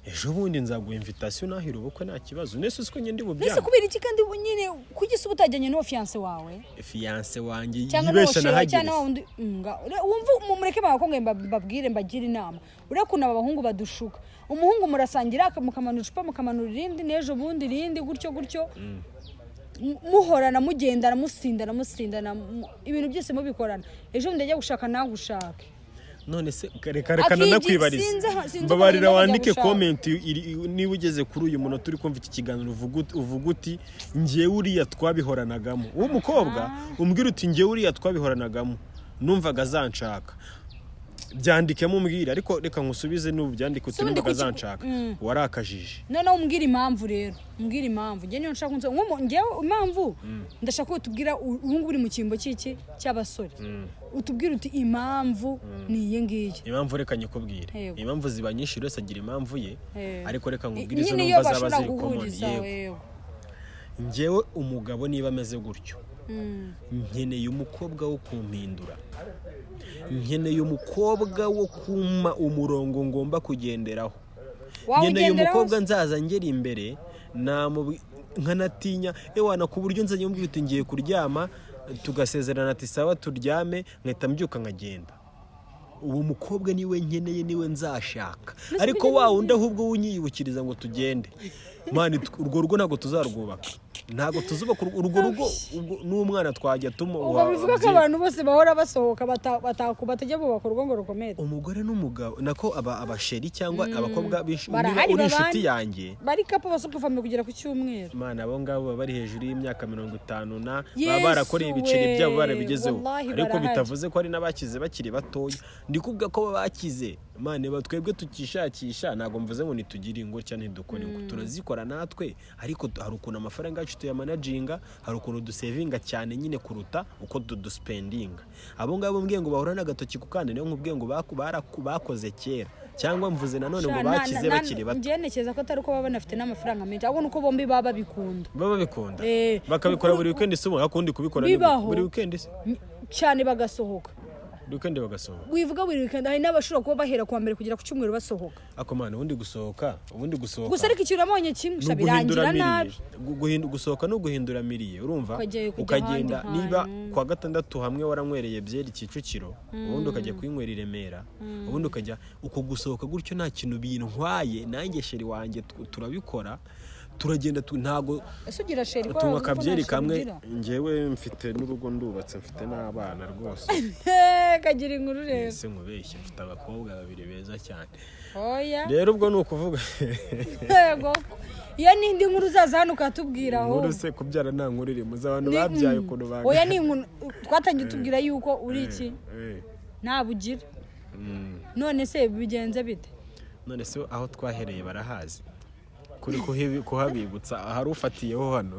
ejo bundi nzaguha invitation nahira ubukwe nta kibazo nese usko nyindi bubyana nese kubera iki kandi nyine kugisa ubutajyanye no fiance wawe fiance wanjye yibesha nahagire wumva mumureke bakongwe babwire mbagira inama urakuna abahungu badushuka umuhungu murasangira mukamanura icupa mukamanura irindi nejo bundi irindi gutyo muhorana mugendana musindana ibintu byose mubikorana ejo ndajya gushaka nagushake none se karekana nakwibariza mbabarira wandike comment niba ugeze kuri uyu muntu turi kumva iki kiganiro uvuga uti ngiye uriya twabihoranagamo uwo mukobwa umbwira uti ngiye uriya twabihoranagamo numvaga azanshaka byandikemo umbwira ariko reka nkusubize n'ubyandike uti numvaga azanshaka warakajije none umbwira impamvu rero umbwira impamvu ngiye nshaka ngewe impamvu ndashaka ko tubwira ubungu buri mu kimbo cy'iki cy'abasore utubwira uti impamvu ni iyi ngiyi impamvu reka nyikubwire impamvu ziba nyinshi rwose agira impamvu ye ariko reka nkubwire izo numva zaba ziri common yego ngewe umugabo niba ameze gutyo nkeneye umukobwa wo kumpindura nkeneye umukobwa wo kuma umurongo ngomba kugenderaho nkeneye umukobwa nzaza ngera imbere nkanatinya ewana ku buryo nzanye mbwira uti ngiye kuryama tugasezerana ati sawa turyame nkahita mbyuka nkagenda uwo mukobwa niwe nkeneye niwe nzashaka ariko wa wundi ahubwo wunyiyibukiriza ngo tugende mani urwo rugo ntabwo tuzarwubaka ntabwo tuzubaka urwo rugo n'umwana twajya ubwo bivuga ko abantu bose bahora basohoka batajya bubaka urugo ngo rukomere umugore n'umugabo nako abasheri cyangwa abakobwa uri inshuti yanjye bari kapo basuka family kugera ku cyumweru mana abo ngabo baba bari hejuru y'imyaka 50 na baba barakoreye ibiceri byabo barabigezeho ariko bitavuze ko ari n'abakize bakiri batoya ndikuvuga ko bakize mane batwebwe tukishakisha ntago mvuze ngo nitugire ingo cyane dukora ingo turazikora natwe ariko hari ukuntu amafaranga yacu tuyamanaginga hari ukuntu dusevinga cyane nyine kuruta uko duspendinga abo ngabo mbwiye ngo bahora n'agatoki ku kandi niyo nkubwiye ngo bakoze kera cyangwa mvuze nanone ngo bakize bakiri bato ngenekeza ko atari uko baba banafite n'amafaranga menshi ahubwo nuko bombi baba babikunda bakabikora buri weekend se akundi kubikora buri weekend cyane bagasohoka weekend bagasohoka wivuga buri weekend hari n'abashobora kuba bahera kwa mbere kugera ku cyumweru basohoka akomana ubundi gusohoka gusa ariko icyura monye kimwe birangira nabi gusohoka no guhindura miriye urumva ukagenda niba kwa gatandatu hamwe waranywereye byeri Kicukiro ubundi ukajya kwinywera i Remera ubundi ukajya uko gusohoka gutyo nta kintu bintwaye nanjye sheri wanjye turabikora turagenda ntago ese ugira sheri ko tunywa akabyeri kamwe njyewe mfite n'urugo ndubatse mfite n'abana rwose kagira inkuru rero ese nkubeshye mfite abakobwa babiri beza cyane oya rero ubwo ni ukuvuga yego iyo n'indi nkuru uzaza hano ukatubwira aho nkuru se kubyara nta nkuru irimo z'abantu babyaye ukuntu banga oya ni inkuru twatangiye tubwira yuko uri iki nta bugira none se bigenze bite none se aho twahereye barahazi kuri kuhabibutsa hari ufatiyeho hano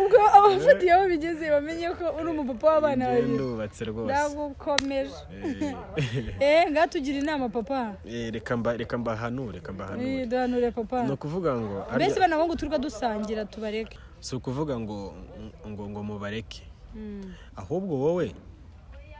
ubwo abafatiyeho bigeze bamenye ko uri umupapa w'abana babiri ndubatse rwose ndagukomeje ngatugira inama papa reka mbahanure duhanure papa ni ukuvuga ngo mbese bana ngo turuka dusangira tubareke si ukuvuga ngo mubareke ahubwo wowe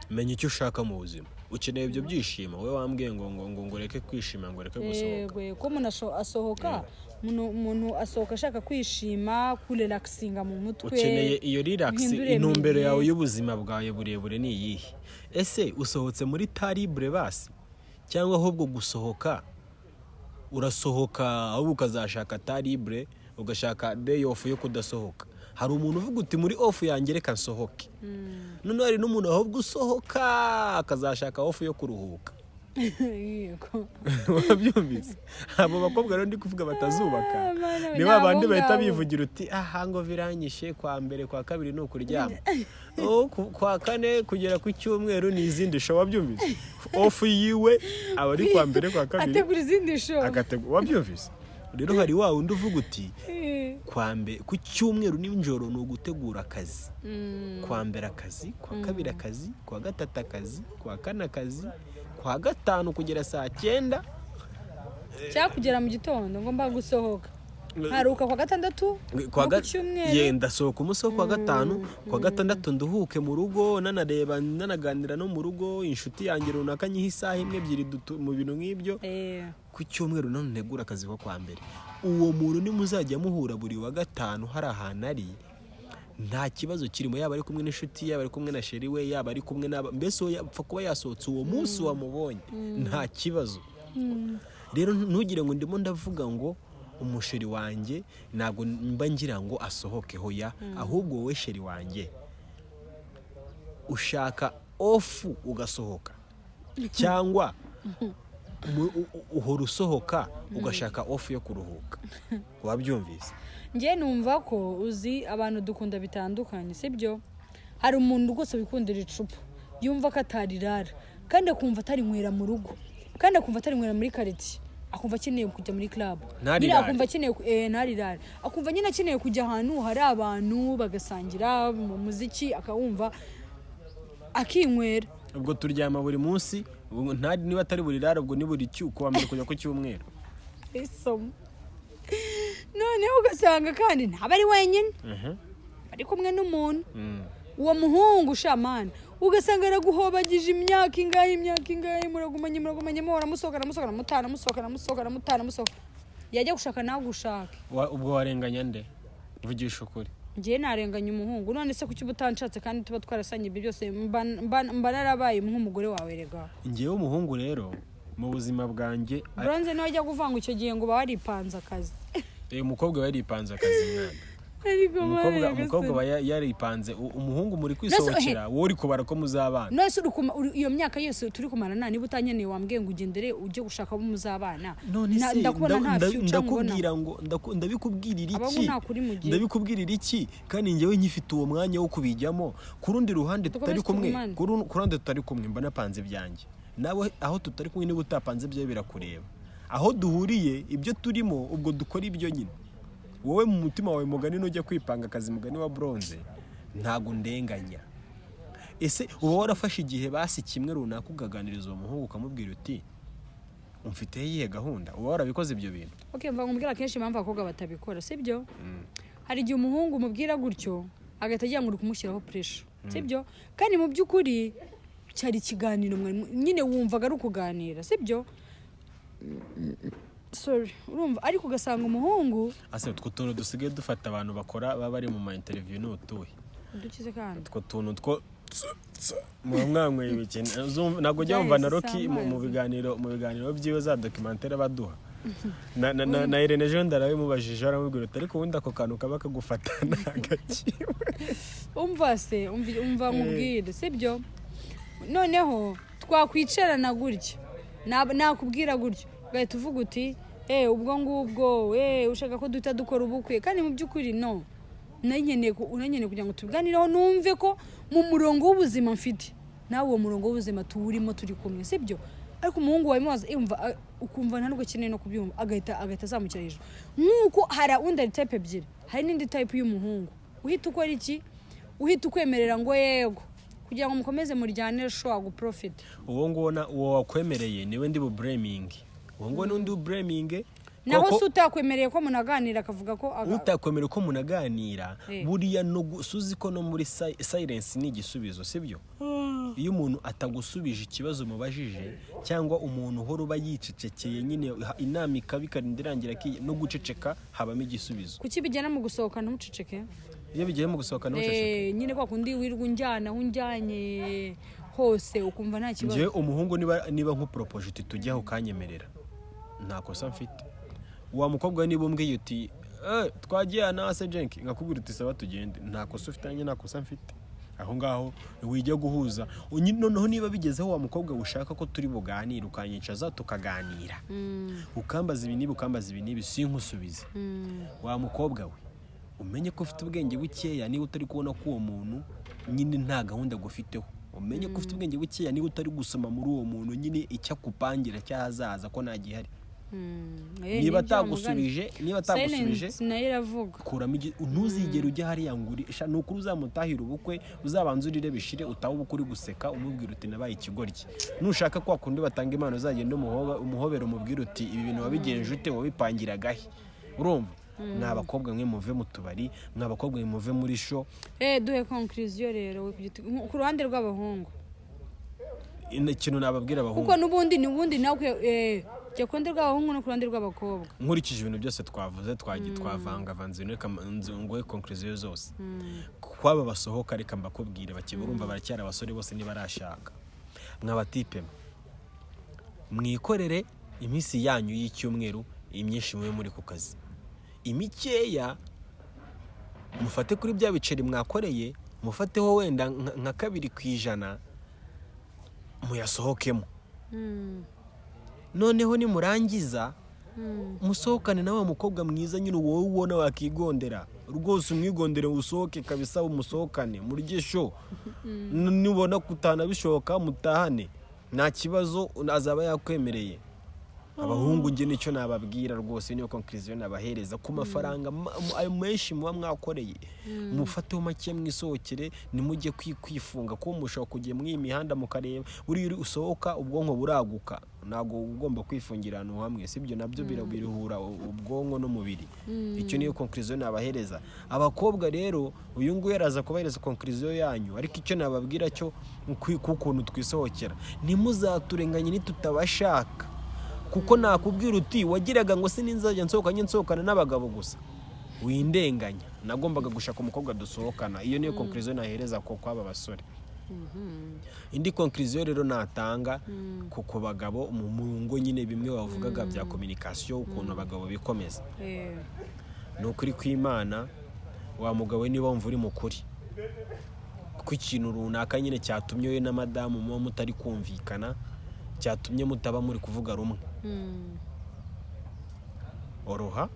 menya icyo ushaka mu buzima ukeneye ibyo byishimo wowe wambwiye ngo reke kwishima ngo reke gusohoka yego ko umuntu asohoka umuntu asohoka ashaka kwishima kurelaxinga mu mutwe ukeneye iyo relax intumbero yawe y'ubuzima bwawe burebure ni iyihe ese usohotse muri taribre basi cyangwa ahubwo gusohoka urasohoka ahubwo ukazashaka taribre ugashaka day off yo kudasohoka hari umuntu uvuga uti muri off yanjye reka nsohoke none hari n'umuntu ahubwo usohoka akazashaka off yo kuruhuka yego wabyumvise abo bakobwa rero ndi kuvuga batazubaka ni babandi bahita bivugira uti aha ngo biranyishe kwa mbere kwa kabiri no kuryama kwa kane kugera ku cyumweru ni izindi show wabyumvise off yiwe aba ari kwa mbere kwa kabiri ategura izindi show wabyumvise rero hari wa wundi uvuga uti ku cyumweru n'injoro ni ugutegura akazi kwa mbere akazi kwa kabiri akazi kwa gatatu akazi kwa kane akazi kwa gatanu kugera saa 9 cyangwa kugera mu gitondo ngomba gusohoka haruka kwa gatandatu kwa cyumweru yenda sohoka umunsi kwa gatanu kwa gatandatu nduhuke mu rugo nanareba nanaganira no mu rugo inshuti yanjye runaka nyiha isaha imwe ebyiri mu bintu nk'ibyo ku cyumweru none ntegura akazi ko kwa mbere uwo muntu ni muzajya muhura buri wa gatanu hari ahantu ari nta kibazo kirimo yaba ari kumwe n'inshuti yaba ari kumwe na sheri we yaba ari kumwe mbese yapfa kuba yasohotse uwo munsi wamubonye nta kibazo rero ntugire ngo ndimo ndavuga ngo umusheri wanjye ntabwo mba ngira ngo asohoke hoya ahubwo wowe sheri wanjye ushaka off ugasohoka cyangwa uhora usohoka ugashaka off yo kuruhuka wabyumvise njye numva ko uzi abantu dukunda bitandukanye sibyo hari umuntu rwose wikundira icupa yumva ko atarirara kandi akumva atari nywera mu rugo kandi akumva atari nywera muri quartier akumva akeneye kujya muri club akumva akeneye ntarirare akumva nyine akeneye kujya ahantu hari abantu bagasangira mu muziki akawumva akinywera ubwo turyama buri munsi niba atari buri rara ubwo ni buri kuwa mbere kujya ku cyumweru isomo noneho ugasanga kandi ntaba ari wenyine bari kumwe n'umuntu uwo muhungu shamana ugasanga araguhobagije imyaka ingahe muragumanye muhora mutana yajya gushaka nawe gushaka ubwo warenganya nde uvugisha ukuri ngiye narenganya umuhungu none se kuki ubutanshatse kandi tuba twarasanye ibyo byose mba narabaye nk'umugore wawe rega ngiye umuhungu rero mu buzima bwanjye bronze niwe ajya kuvanga icyo gihe ngo bawaripanze akazi umukobwa yaripanze akazi mwana umukobwa yaripanze umuhungu muri kwisohokera wowe uri kubara ko muzabana nose iyo myaka yose turi kumarana niba utanyeneye wambwiye ngo ugendere ujye gushaka abo muzabana ndakubona nta future ndakubwira ngo ndabikubwirira iki kandi njyewe nkifite uwo mwanya wo kubijyamo ku rundi ruhande tutari kumwe mba napanze ibyanjye nawe aho tutari kumwe niba utapanze byawe birakureba aho duhuriye ibyo turimo ubwo dukora ibyo nyine wowe mu mutima wawe mugani nujya kwipanga akazi mugani wa bronze ntago ndenganya ese uba warafashe igihe basi kimwe runaka ukaganiriza uwo muhungu ukamubwira uti umfite iyihe gahunda uba warabikoze ibyo bintu mva nkubwira kenshi impamvu abakobwa batabikora sibyo hari igihe umuhungu umubwira gutyo agahita agira ngo uri kumushyiraho pressure sibyo kandi mu by'ukuri cyari ikiganiro nyine wumvaga ari ukuganira sibyo urumva ariko ugasanga umuhungu ase utwo tuntu dusigaye dufata abantu bakora baba bari mu ma interview n'utuye dukize kandi utwo tuntu two mwamwanyweye ibiki ntabwo ujya wumva na Rocky mu biganiro byiwe za documentaire baduha na Irene Jean darabimubajije aramubwira ati ariko ubundi ako kantu kaba kagufata ntagakiwe. umva nkubwire sibyo, noneho twakwicarana gutya nakubwira gutya ugahita uvuga uti ubwo ngubwo ushaka ko duhita dukora ubukwe, kandi mu by'ukuri no unanyeneye kugira ngo tubiganireho numve ko mu murongo w'ubuzima mfite nawe uwo murongo w'ubuzima tuwurimo turi kumwe sibyo. Ariko umuhungu wawe mubaza ukumva nta nubwo akeneye no kubyumva agahita azamukira hejuru. Nk'uko hari undi type ebyiri, hari n'indi type y'umuhungu uhita ukora iki, uhita ukwemerera ngo yego kugira ngo mukomeze muryane showa guprofit. Uwo ngona uwo wakwemereye niwe ndi bu blaming, uwo ngo n'undi bu blaming. Naho se utakwemereye ko munaganira akavuga ko utakwemereye ko munaganira buriya no gusuzi ko no muri silence ni igisubizo sibyo. Iyo umuntu atagusubije ikibazo mubajije cyangwa umuntu uhora uba yicecekeye nyine inama ikabikandirangira no guceceka habamo igisubizo. Kuki bijyana mu gusohokana umuceceke? Iyo bigiye mu gusohokana umuceceke nyine kwa kundi wirwa unjyanye hose ukumva nta kibazo. Nje umuhungu niba nk'upropoje tujyaho kanyemerera nta kosa mfite. Wa mukobwa niba umbwiye uti twagiye na se Jenki ngakubwira uti saba tugende nta kosa ufitanye nta kosa mfite. Aho ngaho wijya guhuza noneho niba bigezeho wa mukobwa ushaka ko turi buganire ukanyicaza tukaganira ukambaza ibi nibi sinkusubize. Wa mukobwa we umenye ko ufite ubwenge bukeya niba utari kubona ko uwo muntu nyine nta gahunda gufiteho. Umenye ko ufite ubwenge bukeya niba utari gusoma muri uwo muntu nyine icyakupangira cyahazaza ko nta gihari. Niba atagusubije kuramo ntuzigere ujya hariya nguri ni ukuri uzamutahira ubukwe uzabanza urire bishire utaho ubukwe uri guseka umubwira uti nabaye ikigoryi. Nushaka kwa kundi batanga impano uzagenda umuhobera umubwira uti ibi bintu wabigenje ute wabipangiragahe. Urumva n'abakobwa mwe muve mu tubari n'abakobwa mwe muve muri show. Duhe conclusion rero ku ruhande rw'abahungu ikintu nababwira abahungu kuko nubundi nawe jya kundi rw'abahungu no kurundi rw'abakobwa. Nkurikije ibintu byose twavuze twavangavanze ngo conclusion zose kwaba basohoka reka mbakubwire bakiburumva baracyari abasore bose nibarashaka mwabatipe mwikorere iminsi yanyu y'icyumweru imyinshi mwe muri ku kazi imikeya mufate kuri bya biceri mwakoreye mufateho wenda nka 2% muyasohokemo. Noneho ni murangiza musohokane na wa mukobwa mwiza nyine wowe ubona wakigondera rwose umwigondere usohoke kabisa umusohokane murye show nubona kutana bishoboka mutahane nta kibazo azaba yakwemereye. Abahungu nge nicyo nababwira rwose niyo conclusion nabahereza ku mafaranga ayo menshi muba mwakoreye mufateho make mwisohokere nimujye kwifunga ko mushaka kugiye mu imihanda mukareba buri usohoka ubwonko buraguka nago ugomba kwifungira ahantu hamwe sibyo nabyo biruhura ubwonko no mubiri. Icyo niyo conclusion nabahereza abakobwa rero uyu nguyu yaraza kubahereza conclusion yanyu ariko icyo nababwira cyo kukuntu twisohokera ntimuzaturenganye nitutabashaka kuko nakubwira uti wagiraga ngo sininzajya nsohokana n'abagabo gusa windenganya nagombaga gushaka umukobwa dusohokana. Iyo niyo conclusion nahereza ko kwaba basore. Indi conclusion rero natanga ku bagabo mu ngo nyine bimwe bavugaga bya communication ukuntu abagabo bikomeza no kuri kw'Imana wa mugabo niba wumva uri mukuri ku ikintu runaka nyine cyatumye we na madamu mu mutari kumvikana cyatumye mutaba muri kuvuga rumwe oroha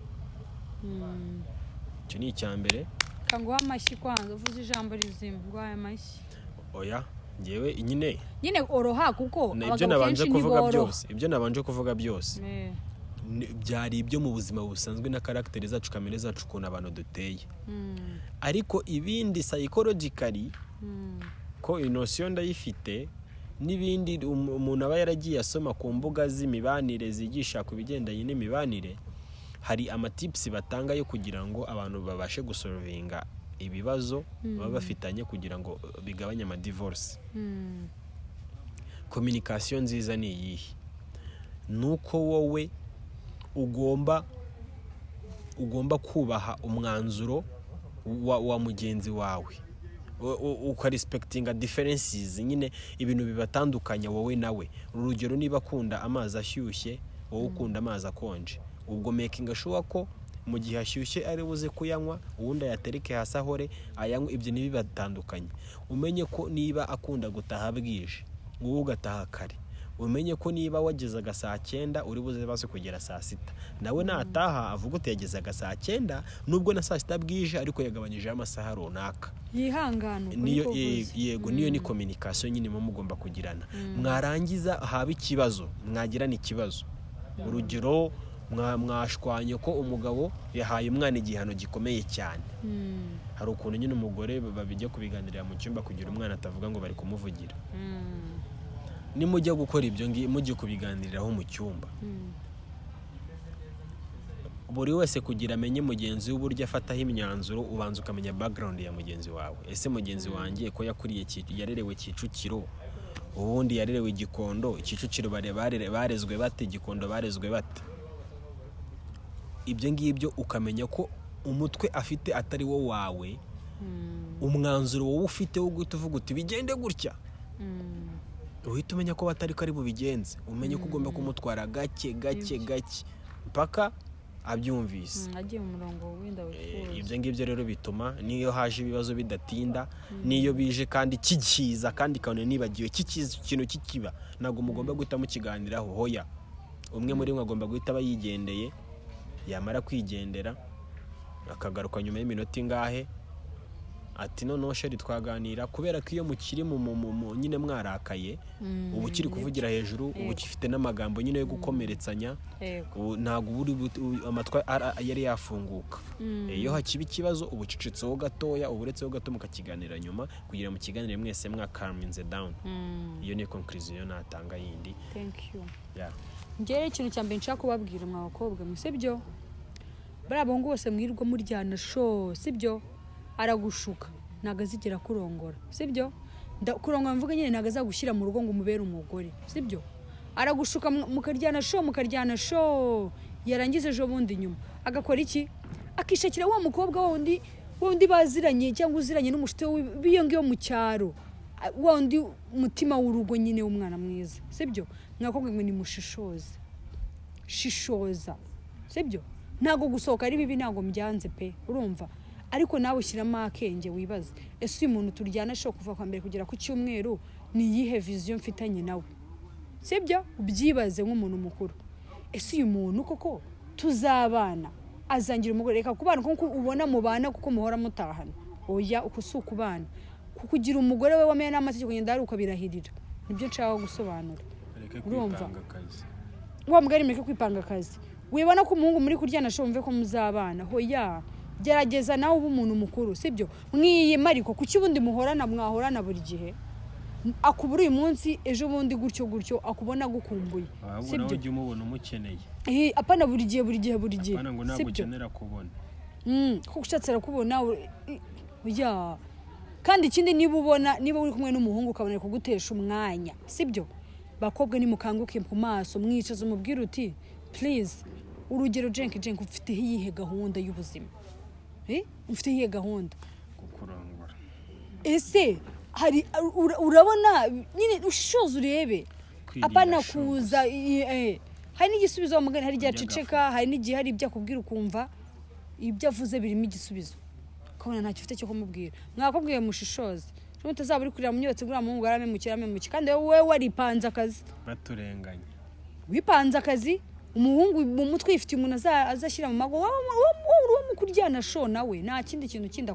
cyo ni icyambere kanguha amashyi kwanza uvuze ijambo rizima ngwaye amashyi oya ngewe nyine oroha kuko ibyo nabanje kuvuga byose byari ibyo mu buzima busanzwe na character zacu kamere zacu ukuntu abantu duteye ariko ibindi psychologically ko inotion ndayifite n'ibindi umuntu aba yaragiye asoma ku mbuga z'imibanire zigisha ku bigendanye n'imibanire hari amatips batanga yo kugira ngo abantu babashe gusolvinga ibibazo baba bafitanye kugira ngo bigabanye ama divorce. Communication nziza ni iyihe nuko wowe ugomba kubaha umwanzuro wa mugenzi wawe ukarespectinga differences nyine ibintu bibatandukanya wowe nawe. Urugero niba akunda amazi ashyushye wowe ukunda amazi akonje, ubwo making sure ko mu gihe ashyushye ari buze kuyanywa ubundi ayatereke hasi ahore ayanywe. Ibyo nibibatandukanye. Umenye ko niba akunda gutaha bwije wowe ugataha kare, umenye ko niba wagezaga saa 9 uri buze base kugera saa 6, nawe nataha avuga utegezaga saa 9 nubwo na saa 6 bwije ariko yagabanyije amasaha runaka. Yihangana niyo yego niyo ni communication nyine mugomba kugirana. Mwarangiza haba ikibazo, mwagirana ikibazo, urugero mwashwanye ko umugabo yahaye umwana igihano gikomeye cyane, hari ukuntu nyine umugore babijya kubiganirira mu cyumba kugira umwana atavuga ngo bari kumuvugira. Nimujya gukora ibyo mujye kubiganiriraho mu cyumba, buri wese kugira amenye mugenzi w'uburyo afataho imyanzuro. Ubanza ukamenya background ya mugenzi wawe. Ese mugenzi wanjye ko yakuriye yarerewe Kicukiro, ubundi yarerewe Gikondo, Kicukiro barezwe bate, Gikondo barezwe bate? Ibyo ngibyo ukamenya ko umutwe afite atari wo wawe, umwanzuro wowe ufite wo guhita uvuga uti bigende gutya, uhita umenya ko batari kari bubigenze. Umenye ko ugomba kumutwara gake mpaka abyumvise, agiye mu murongo w'inda wifuza. Ibyo ngibyo rero bituma niyo haje ibibazo bidatinda, niyo bije kandi kikiza kandi kane nibagiwe kikiza ikintu kikiba, nago mugomba guhita mukiganiraho. Hoya umwe muri mwe agomba guhita bayigendeye, yamara kwigendera akagaruka nyuma y'iminota ingahe ati no sheri twaganira, kubera ko iyo mukiri mu nyine mwarakaye ubu kiri kuvugira hejuru, ubu kifite n'amagambo nyine yo gukomeretsanya, ntago buri amatwa yari yafunguka. Iyo hakiba ikibazo ubu cicitseho gatoya, uburetseho gato mukakiganira nyuma kugira mu kiganire mwese calminze down. Iyo ni conclusion natanga yindi. Thank you. Ngere ikintu cyambere nshaka kubabwira mwa bakobwa mwe, sibyo barabongo bose mwirwa muryana sho, sibyo aragushuka nagazigera kurongora, sibyo kurongora mvuga nyine nagaza gushyira mu rugo ngo umubere umugore, sibyo aragushuka mukaryana sho, yarangize ejo bundi nyuma agakora iki, akishakira wa mukobwa wundi baziranye cyangwa uziranye n'umushite biyongiyo mu cyaro, wundi mutima w'urugo nyine w'umwana mwiza, sibyo mwakobwa mwe ni mushishoza, shishoza, sibyo ntago gusohoka ari bibi, ntago mbyanze pe, urumva, ariko nawe ushyiramo akenge wibaze, ese uyu muntu turyana sho kuva kwa mbere kugera ku cyumweru ni yihe vision mfitanye nawe, sibyo ubyibaze nk'umuntu mukuru. Ese uyu muntu koko tuzabana azangira umugore, reka kubana kuko ubona mubana kuko muhora mutahana, oya uko si ukubana, kukugira umugore we wamenye n'amategeko ngenda ari ukabirahirira, nibyo nshaka gusobanura. Urumva wa mugari mureke kwipanga akazi, wibona ko umuhungu muri kuryana sho mve ko muzabana, hoya gerageza nawe ubu umuntu mukuru, sibyo mwiyima, ariko kuki ubundi mwahorana buri gihe, akubura uyu munsi ejo bundi gutyo akubona gukumbuye, sibyo ujye umubona umukeneye, apana buri gihe, apana ngo nagukenera kubona, ko ushatse kubona oya. Kandi ikindi niba uri kumwe n'umuhungu ukabona kugutesha umwanya, sibyo bakobwa ni mukanguke ku maso, mwicaza umubwira uti please, urugero Jenk ufite iyihe gahunda y'ubuzima, ufite iyihe gahunda kukurongora, ese hari urabona nyine ushoza urebe, apana kuza hari n'igisubizo wamugana, hari igihe aceceka, hari n'igihe hari ibyo akubwira ukumva ibyo avuze birimo igisubizo, ukabona ntacyo ufite cyo kumubwira. Mwakobwiye mushishoze, mutazaba uri kurira munyotse ngura mu ngara memukira kandi wowe waripanze akazi, baturenganya wipanze akazi. Umuhungu mu mutwe ifite umuntu azashyira mu mago wo mukuryana sho, nawe nta kindi kintu kinda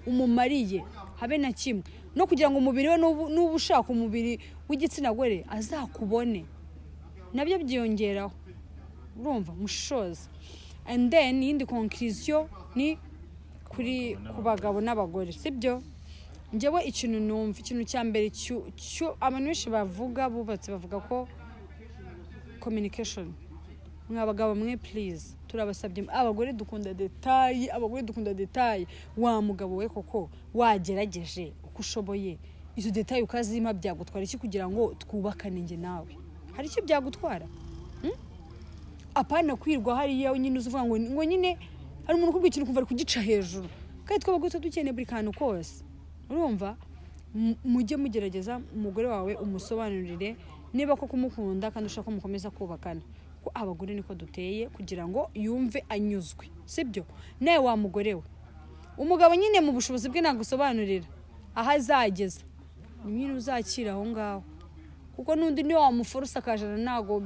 umumariye habe na kimwe, no kugira ngo umubiri we n'ubu ushaka umubiri w'igitsina gore azakubone, nabyo byiyongeraho. Urumva mushoza. And then yindi conclusion ni kuri ku bagabo n'abagore, sibyo njyewe ikintu numva, ikintu cyambere cyo abantu benshi bavuga bubatse bavuga ko communication. Mwabagabo mwe please turabasabye, abagore dukunda detail, wa mugabo we koko wagerageje uko ushoboye izo detail ukazima, byagutwara iki kugira ngo twubakane nge nawe? Hari icyo byagutwara? Apana kwirwa hariya nyine uzuvuga ngo nyine hari umuntu kubwira ikintu kumva ari kugica hejuru, kandi twabagore dukeneye buri kantu kose. Urumva, mujye mugerageza umugore wawe umusobanurire niba ko kumukunda kandi ushaka ko mukomeza kubakana, ko abagore niko duteye kugira ngo yumve anyuzwe sibyo nawe wa mugore we umugabo nyine mu bushobozi bwe nagusobanurira aho azageza nyine uzakira aho ngaho kuko nundi niyo wamuforosa akajana nago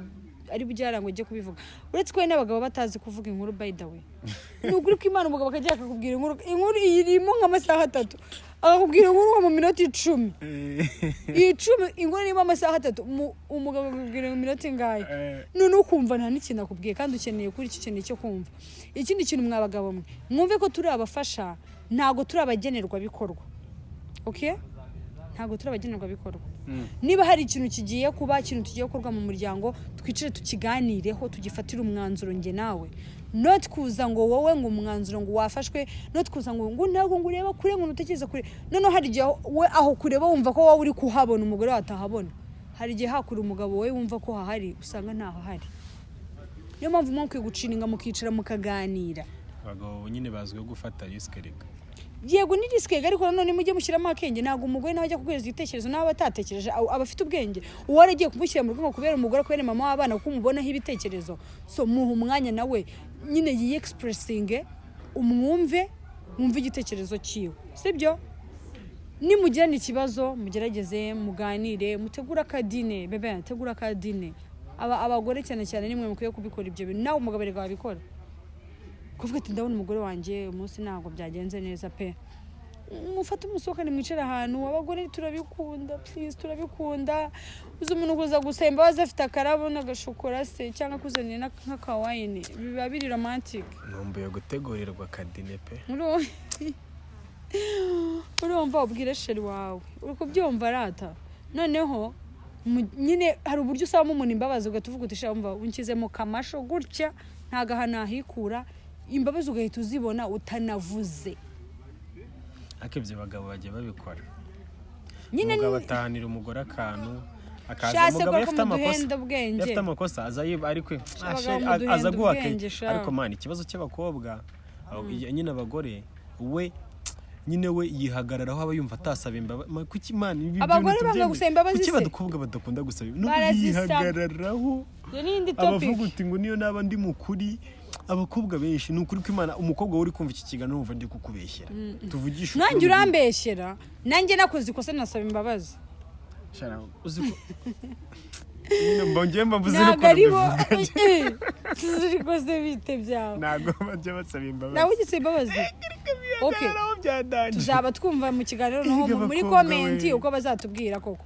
ari bujyara ngo ujye kubivuga uretse ko n'abagabo batazi kuvuga inkuru by the way nuguri ko Imana umugabo akajya akakubwira inkuru irimo nk'amasaha 3 akakubwira inkuru mu minota 10 inkuru irimo amasaha 3 umugabo akakubwira mu minota ingahe none ukumva nta n'ikintu akubwiye kandi ukeneye kuri iki kintu cyo kumva ikindi kintu mwabagabo mwe mwumve ko turi abafasha ntago turi abagenerwa bikorwa okay ntago turi abagenerwa bikorwa niba hari ikintu kigiye kuba ikintu tugiye gukorwa mu muryango twicire tukiganireho tugifatira umwanzuro nge nawe not kuza ngo wowe ngo umwanzuro ngo wafashwe not kuza ngo ntago ngo ureba kure ngo utekereza kure none hari igihe we aho kureba wumva ko wowe uri kuhabona umugore watahabona hari igihe hakura umugabo wowe wumva ko hahari usanga ntaho hari niyo mpamvu mukwiye gucininga mukicara mukaganira abagabo nyine bazwiho gufata risk reka yego ni risk ariko none mujye mushyiramo akenge ntago umugore nawe ajya kukweza igitekerezo nawe batatekereje abafite ubwenge uwo aragiye kumushyira mu rugo kubera umugore kubera mama w'abana kuko umubonaho ibitekerezo so muha umwanya nawe nyine yi expressing umwumve mwumve igitekerezo cyiwe sibyo nimugirana ikibazo mugerageze muganire mutegura akadine bebe tegura akadine abagore cyane cyane nimwe mukwiye kubikora ibyo bintu nawe umugabo rega wabikora kuvuga ati ndabona umugore wanjye umunsi ntago byagenze neza pe mufate umusohokane mwicara ahantu abagore turabikunda please turabikunda uzi umuntu kuza gusemba waza afite akarabo n'agashokora se cyangwa kuzanira nk'akawayini biba biri romantic ntumbuye gutegurirwa akadine pe urumva ubwire sheri wawe uri kubyumva rata noneho nyine hari uburyo usaba umuntu imbabazi ugatuvuga uti shamva unkize mu kamasho gutya ntagahana hikura imbabazi ugahita uzibona utanavuze akebye bagabo bagiye babikora nyine umugabo atahanira umugore akantu akaza umugabo yafite amakosa aza yiba ariko aza guhake ariko man ikibazo cy'abakobwa nyine abagore we nyine we yihagararaho aba yumva atasaba imbabazi kuki man ibi abagore banga gusaba imbabazi kuki badukobwa badakunda gusaba no yihagararaho abavuga uti ngo niyo naba ndi mukuri abakobwa benshi nukuri ko Imana umukobwa uri kumva iki kiganiro umva ndi kukubeshyera tuvugisha nanjye urambeshyera nanjye nakoze ikosa nasaba imbabazi shara uziko mbongiye mbavuze no kubivuga tuzuri kose bite byawe nago bajya basaba imbabazi nawe ugise imbabazi okay tuzaba twumva mu kiganiro no muri comment uko bazatubwira koko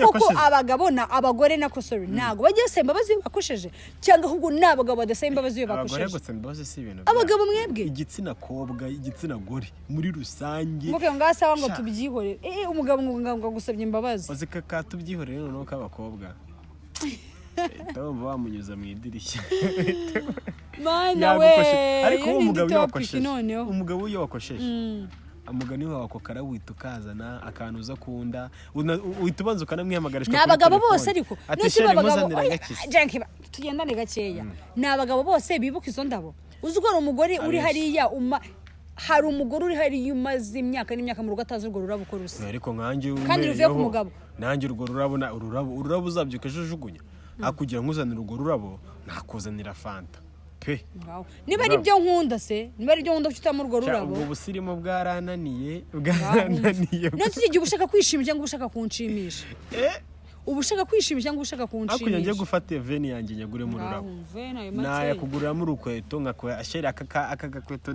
koko abagabo na abagore na kosori nago bajya basaba imbabazi bakosheje cyangwa ahubwo nabagabo badasaba imbabazi bakosheje abagore gusaba imbabazi si ibintu abagabo mwebwe igitsina kobwa igitsina gore muri rusange muke ngasaba ngo tubyihorere umugabo ngo gusabye imbabazi uzika ka tubyihorere no k'abakobwa ndabumva wamunyuza mu idirishya mana we ariko umugabo iyo wakosheje amugani wawe ako karawita ukazana akantu uza kunda uhita ubanza ukanamwihamagarishwa n'abagabo bose ariko n'usi abagabo janki tugendane gakeya n'abagabo bose bibuka izo ndabo uzi ko umugore uri hariya hari umugore uri hariya umaze imyaka n'imyaka mu rugo atazi urwo rurabo uko rusa ariko nkanjye kandi ruvuye ku mugabo nanjye urwo rurabona ururabo uzabyuka ejojugunya akugira nkuzanira urwo rurabo nakuzanira fanta pe niba ari byo nkunda se niba ari byo nkunda ufitamo urwo rurabo ubwo busirimo bwarananiye none igihe ushaka kwishimisha cyangwa ushaka kunshimisha ubushaka kwishimisha cyangwa ushaka kunshimisha akunya ngiye gufata veni yanjye nyagure mu rurabo naya kugurira mu rukweto ngakora asheri aka gakweto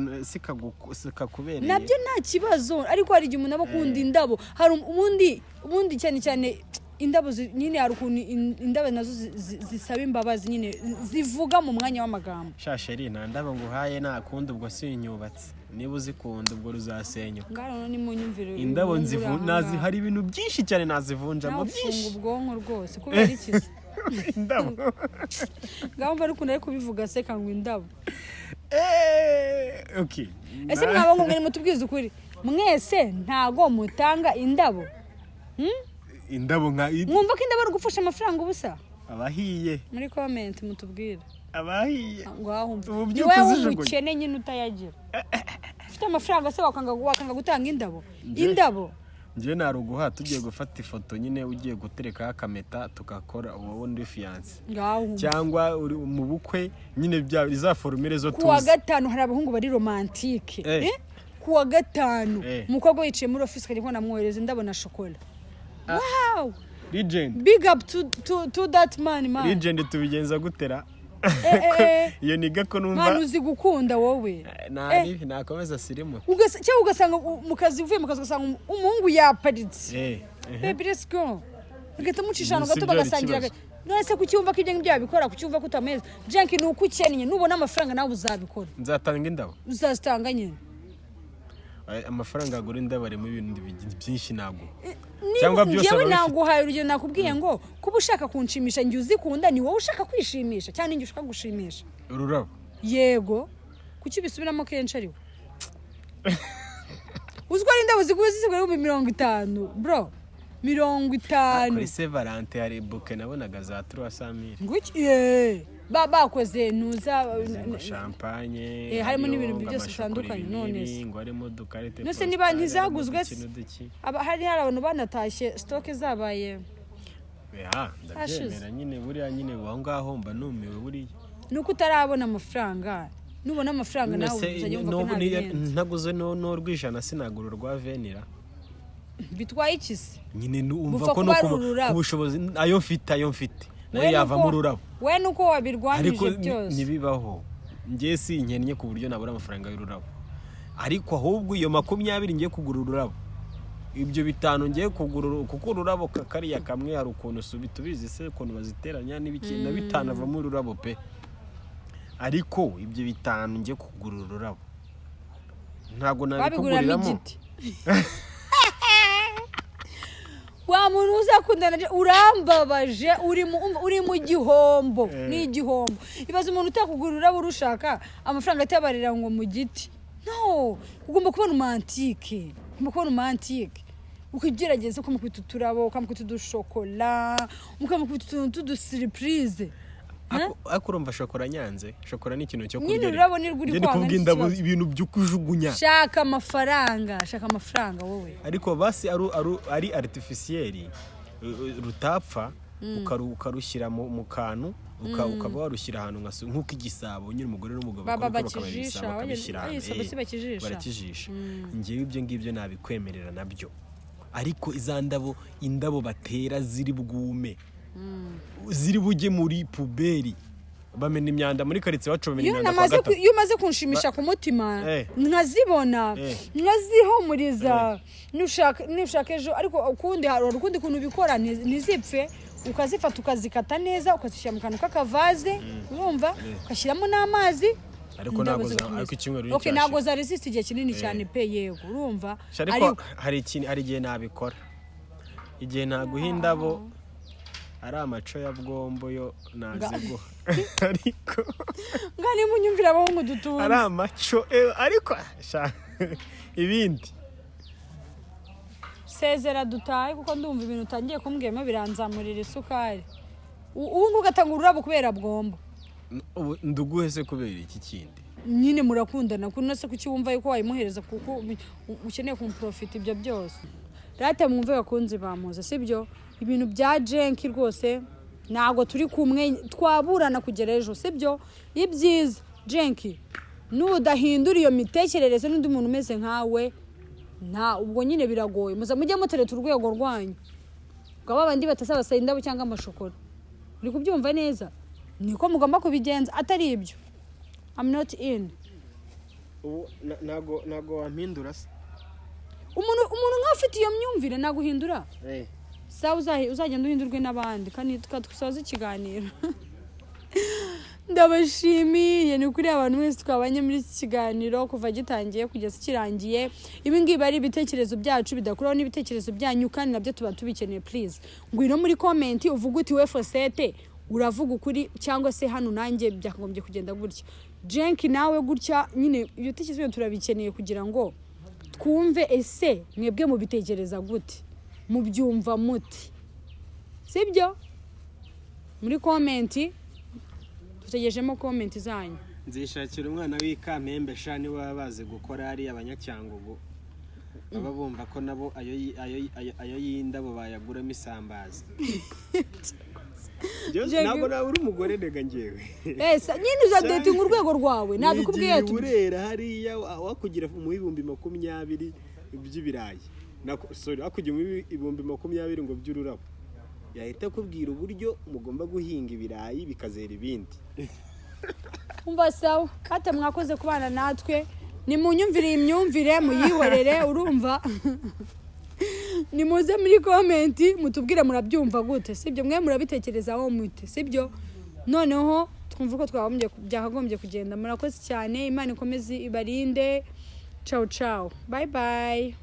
sikakubereye nabyo nta kibazo ariko hari igihe umuntu aba akunda indabo hari ubundi cyane indabo nyine hari ukuntu indabo nazo zisaba imbabazi nyine zivuga mu mwanya w'amagambo shasheri nta ndabo nguhaye nakunda ubwo sinyubatse niba uzikunda ubwo ruzasenyuka ngaro ni mu nyumviro indabo nazi hari ibintu byinshi cyane nazivunjamo byinshi ubwonko rwose kubera ikiza indabo ngamba ari kunari kubivuga se kangwa indabo okay ese mwabongo mwene mutubwiza ukuri mwese ntago mutanga indabo indabo nka mwumva ko indabo ari gufasha amafaranga ubusa abahiye muri comment mutubwira abahiye ni wewe umukene nyine utayagira ufite amafaranga se wakanga gutanga indabo njye naruguha tugiye gufata ifoto nyine ugiye gutereka akameta tukakora wowe ndi fiance cyangwa uri mu bukwe nyine bya za formule zo tuzi. Kuwa gatanu hari abahungu bari romantique kuwa gatanu umukobwa yicaye muri office kari kubona mwohereza ndabona chocolat. Wow, legend, big up to that man. Legend tubigenza gutera iyo niga ko numva mwana uzi gukunda wowe nakomeza sirimu cyangwa ugasanga mu kazi uvuye mu kazi ugasanga umuhungu yaparitse baby let's go ugahita mucishana gato bagasangira. Nese kucyumva ko ibyo ngibyo yabikora kucyumva ko utameze Jenki ni uko ukennye nubona amafaranga nawe uzabikora. Nzatanga indabo uzazitanga nyine amafaranga agura indabo ari mu bintu byinshi nago cyangwa byose yewe naguhaye urugero nakubwiye ngo kuba ushaka kunshimisha njye uzikunda ni wowe ushaka kwishimisha cyane njye ushaka gushimisha ururabo. Yego kuki bisubiramo kenshi ariwe uzwa indabo ziguze 50 bro 50 kuri Saint Valentin hari bouquet nabonaga za 300,000 nguki bakoze nuza champagne harimo n'ibintu byose bitandukanye none se ngo harimo dukarite nose niba ntizaguzwe hari abantu banatashye stock zabaye ndabyemera nyine buriya nyine aho ngaho mba numiwe buriya nuko utarabona amafaranga nubona amafaranga nawe uzajya umva ko ntaguze no rwijana sinagura rwa venira bitwaye ikisi nyine numva ko no kubushobozi ayo mfite nayo yava mu rurabo. We nuko wabirwanije byose ariko nibibaho ngiye sinkennye ku buryo nabura amafaranga y'ururabo, ariko ahubwo iyo 20 ngiye kugura ururabo, ibyo 5 ngiye kugura kuko ururabo kariya kamwe hari ukuntu subitubizi se ukuntu baziteranya n'ibiki na 5 ava mu rurabo pe, ariko ibyo 5 ngiye kugura ururabo ntago nabikuguriramo. Wa muntu uzakundana urambabaje uri mu gihombo ni igihombo. Ibaze umuntu utakugura urabo urushaka amafaranga atabarira ngo mu giti. No, ugomba kubona romantique. Ukigerageza ukamukubita uturabo, ukamukubita udushokola, ukamukubita utuntu tudusurprise. Akurumva shokora nyanze, shokora ni ikintu cyo kurya. Nyine urabo ni rwuri kwanga. Ndabwo ibintu byo kujugunya. Shaka amafaranga wowe. Ariko basi ari artificiel rutapfa ukarushyira mu kantu ukaba warushyira ahantu nk'uko igisabo nyine umugore n'umugabo bakabishyira barakijisha. Ngiye ibyo ngibyo nabikwemerera nabyo, ariko indabo batera ziri bwume ziri bujye muri puberi bamena imyanda muri karitsiye wacu bamena imyanda kwa gatatu. Iyo umaze kunshimisha ku mutima nkazibona nkazihumuriza nushaka ejo, ariko ukundi hari urukundi kuntu bikora ntizipfe, ukazifata ukazikata neza ukazishyira mu kantu k'akavaze urumva ukashyiramo n'amazi. Ariko icyumweru ni cyane. Nago za resist igihe kinini cyane pe yego urumva. Ariko hari igihe nabikora, igihe naguha indabo ari amaco ya bwombo yo nazigo ariko ngani munyumvira abahungu dutunze ari amaco ariko ibindi sezera dutaye kuko ndumva ibintu utangiye kumbwema biranzamurira isukari. Ubu ugatanga ururabo kubera bwombo. Nduguhe se kubera iki kindi nyine murakundana kuno se kuki wumva yuko wayimuhereza kuko ukeneye kumprofita ibyo byose. Rata mwumve bakunze bamuza sibyo ibintu bya Jenki rwose nago turi kumwe twaburana kugera ejo sibyo ibyiza Jenki n'udahindura iyo mitekerereze n'undi muntu umeze nkawe nta ubwo nyine biragoye muza mujye mutereta urwego rwanyu ngaba abandi batasabasa indabo cyangwa amashokora. Uri kubyumva neza niko mugomba kubigenza atari ibyo. I'm not in. Nago wampindura se umuntu nk'afite iyo myumvire naguhindura sawa uzagenda uhindurwe n'abandi kandi tukatwisoza ikiganiro. Ndabashimiye ni kuri abantu mwese twabanye muri iki kiganiro kuva gitangiye kugeza kirangiye. Ibi ngibi ari ibitekerezo byacu bidakuraho n'ibitekerezo byanyu kandi nabyo tuba tubikeneye. Please ngwino muri comment uvuga uti we Fosete uravuga ukuri cyangwa se hano nanjye byakagombye kugenda gutya. Jenki nawe gutya nyine ibitekerezo turabikeneye kugira ngo twumve ese mwebwe mu bitekereza gute mubyumva muti sibyo. Muri comment tutegejemo comment zanyu. Nzishakira umwana w'Ikampembe shani baba baze gukora ari abanyacyangugu baba bumva ko nabo ayo y'indabo bayaguramo isambaza. Ntabwo nawe uri umugore ndega ngewe. Nyine uzadetinga urwego rwawe nabikubwiye tu. Urera hariya wakugira mu 2020 by'ibirayi. Wakugira mu 2020 ngo by'ururabo. Yahita kubwira uburyo mugomba guhinga ibirayi bikazera ibindi. Umva sawa kate mwakoze kubana natwe ni munyumvire imyumvire muyihorere urumva. Ni muze muri comment mutubwire murabyumva gute sibyo mwe murabitekerezaho mute sibyo noneho twumva ko byakagombye kugenda murakoze cyane Imana ikomeze ibarinde ciao ciao bye bye.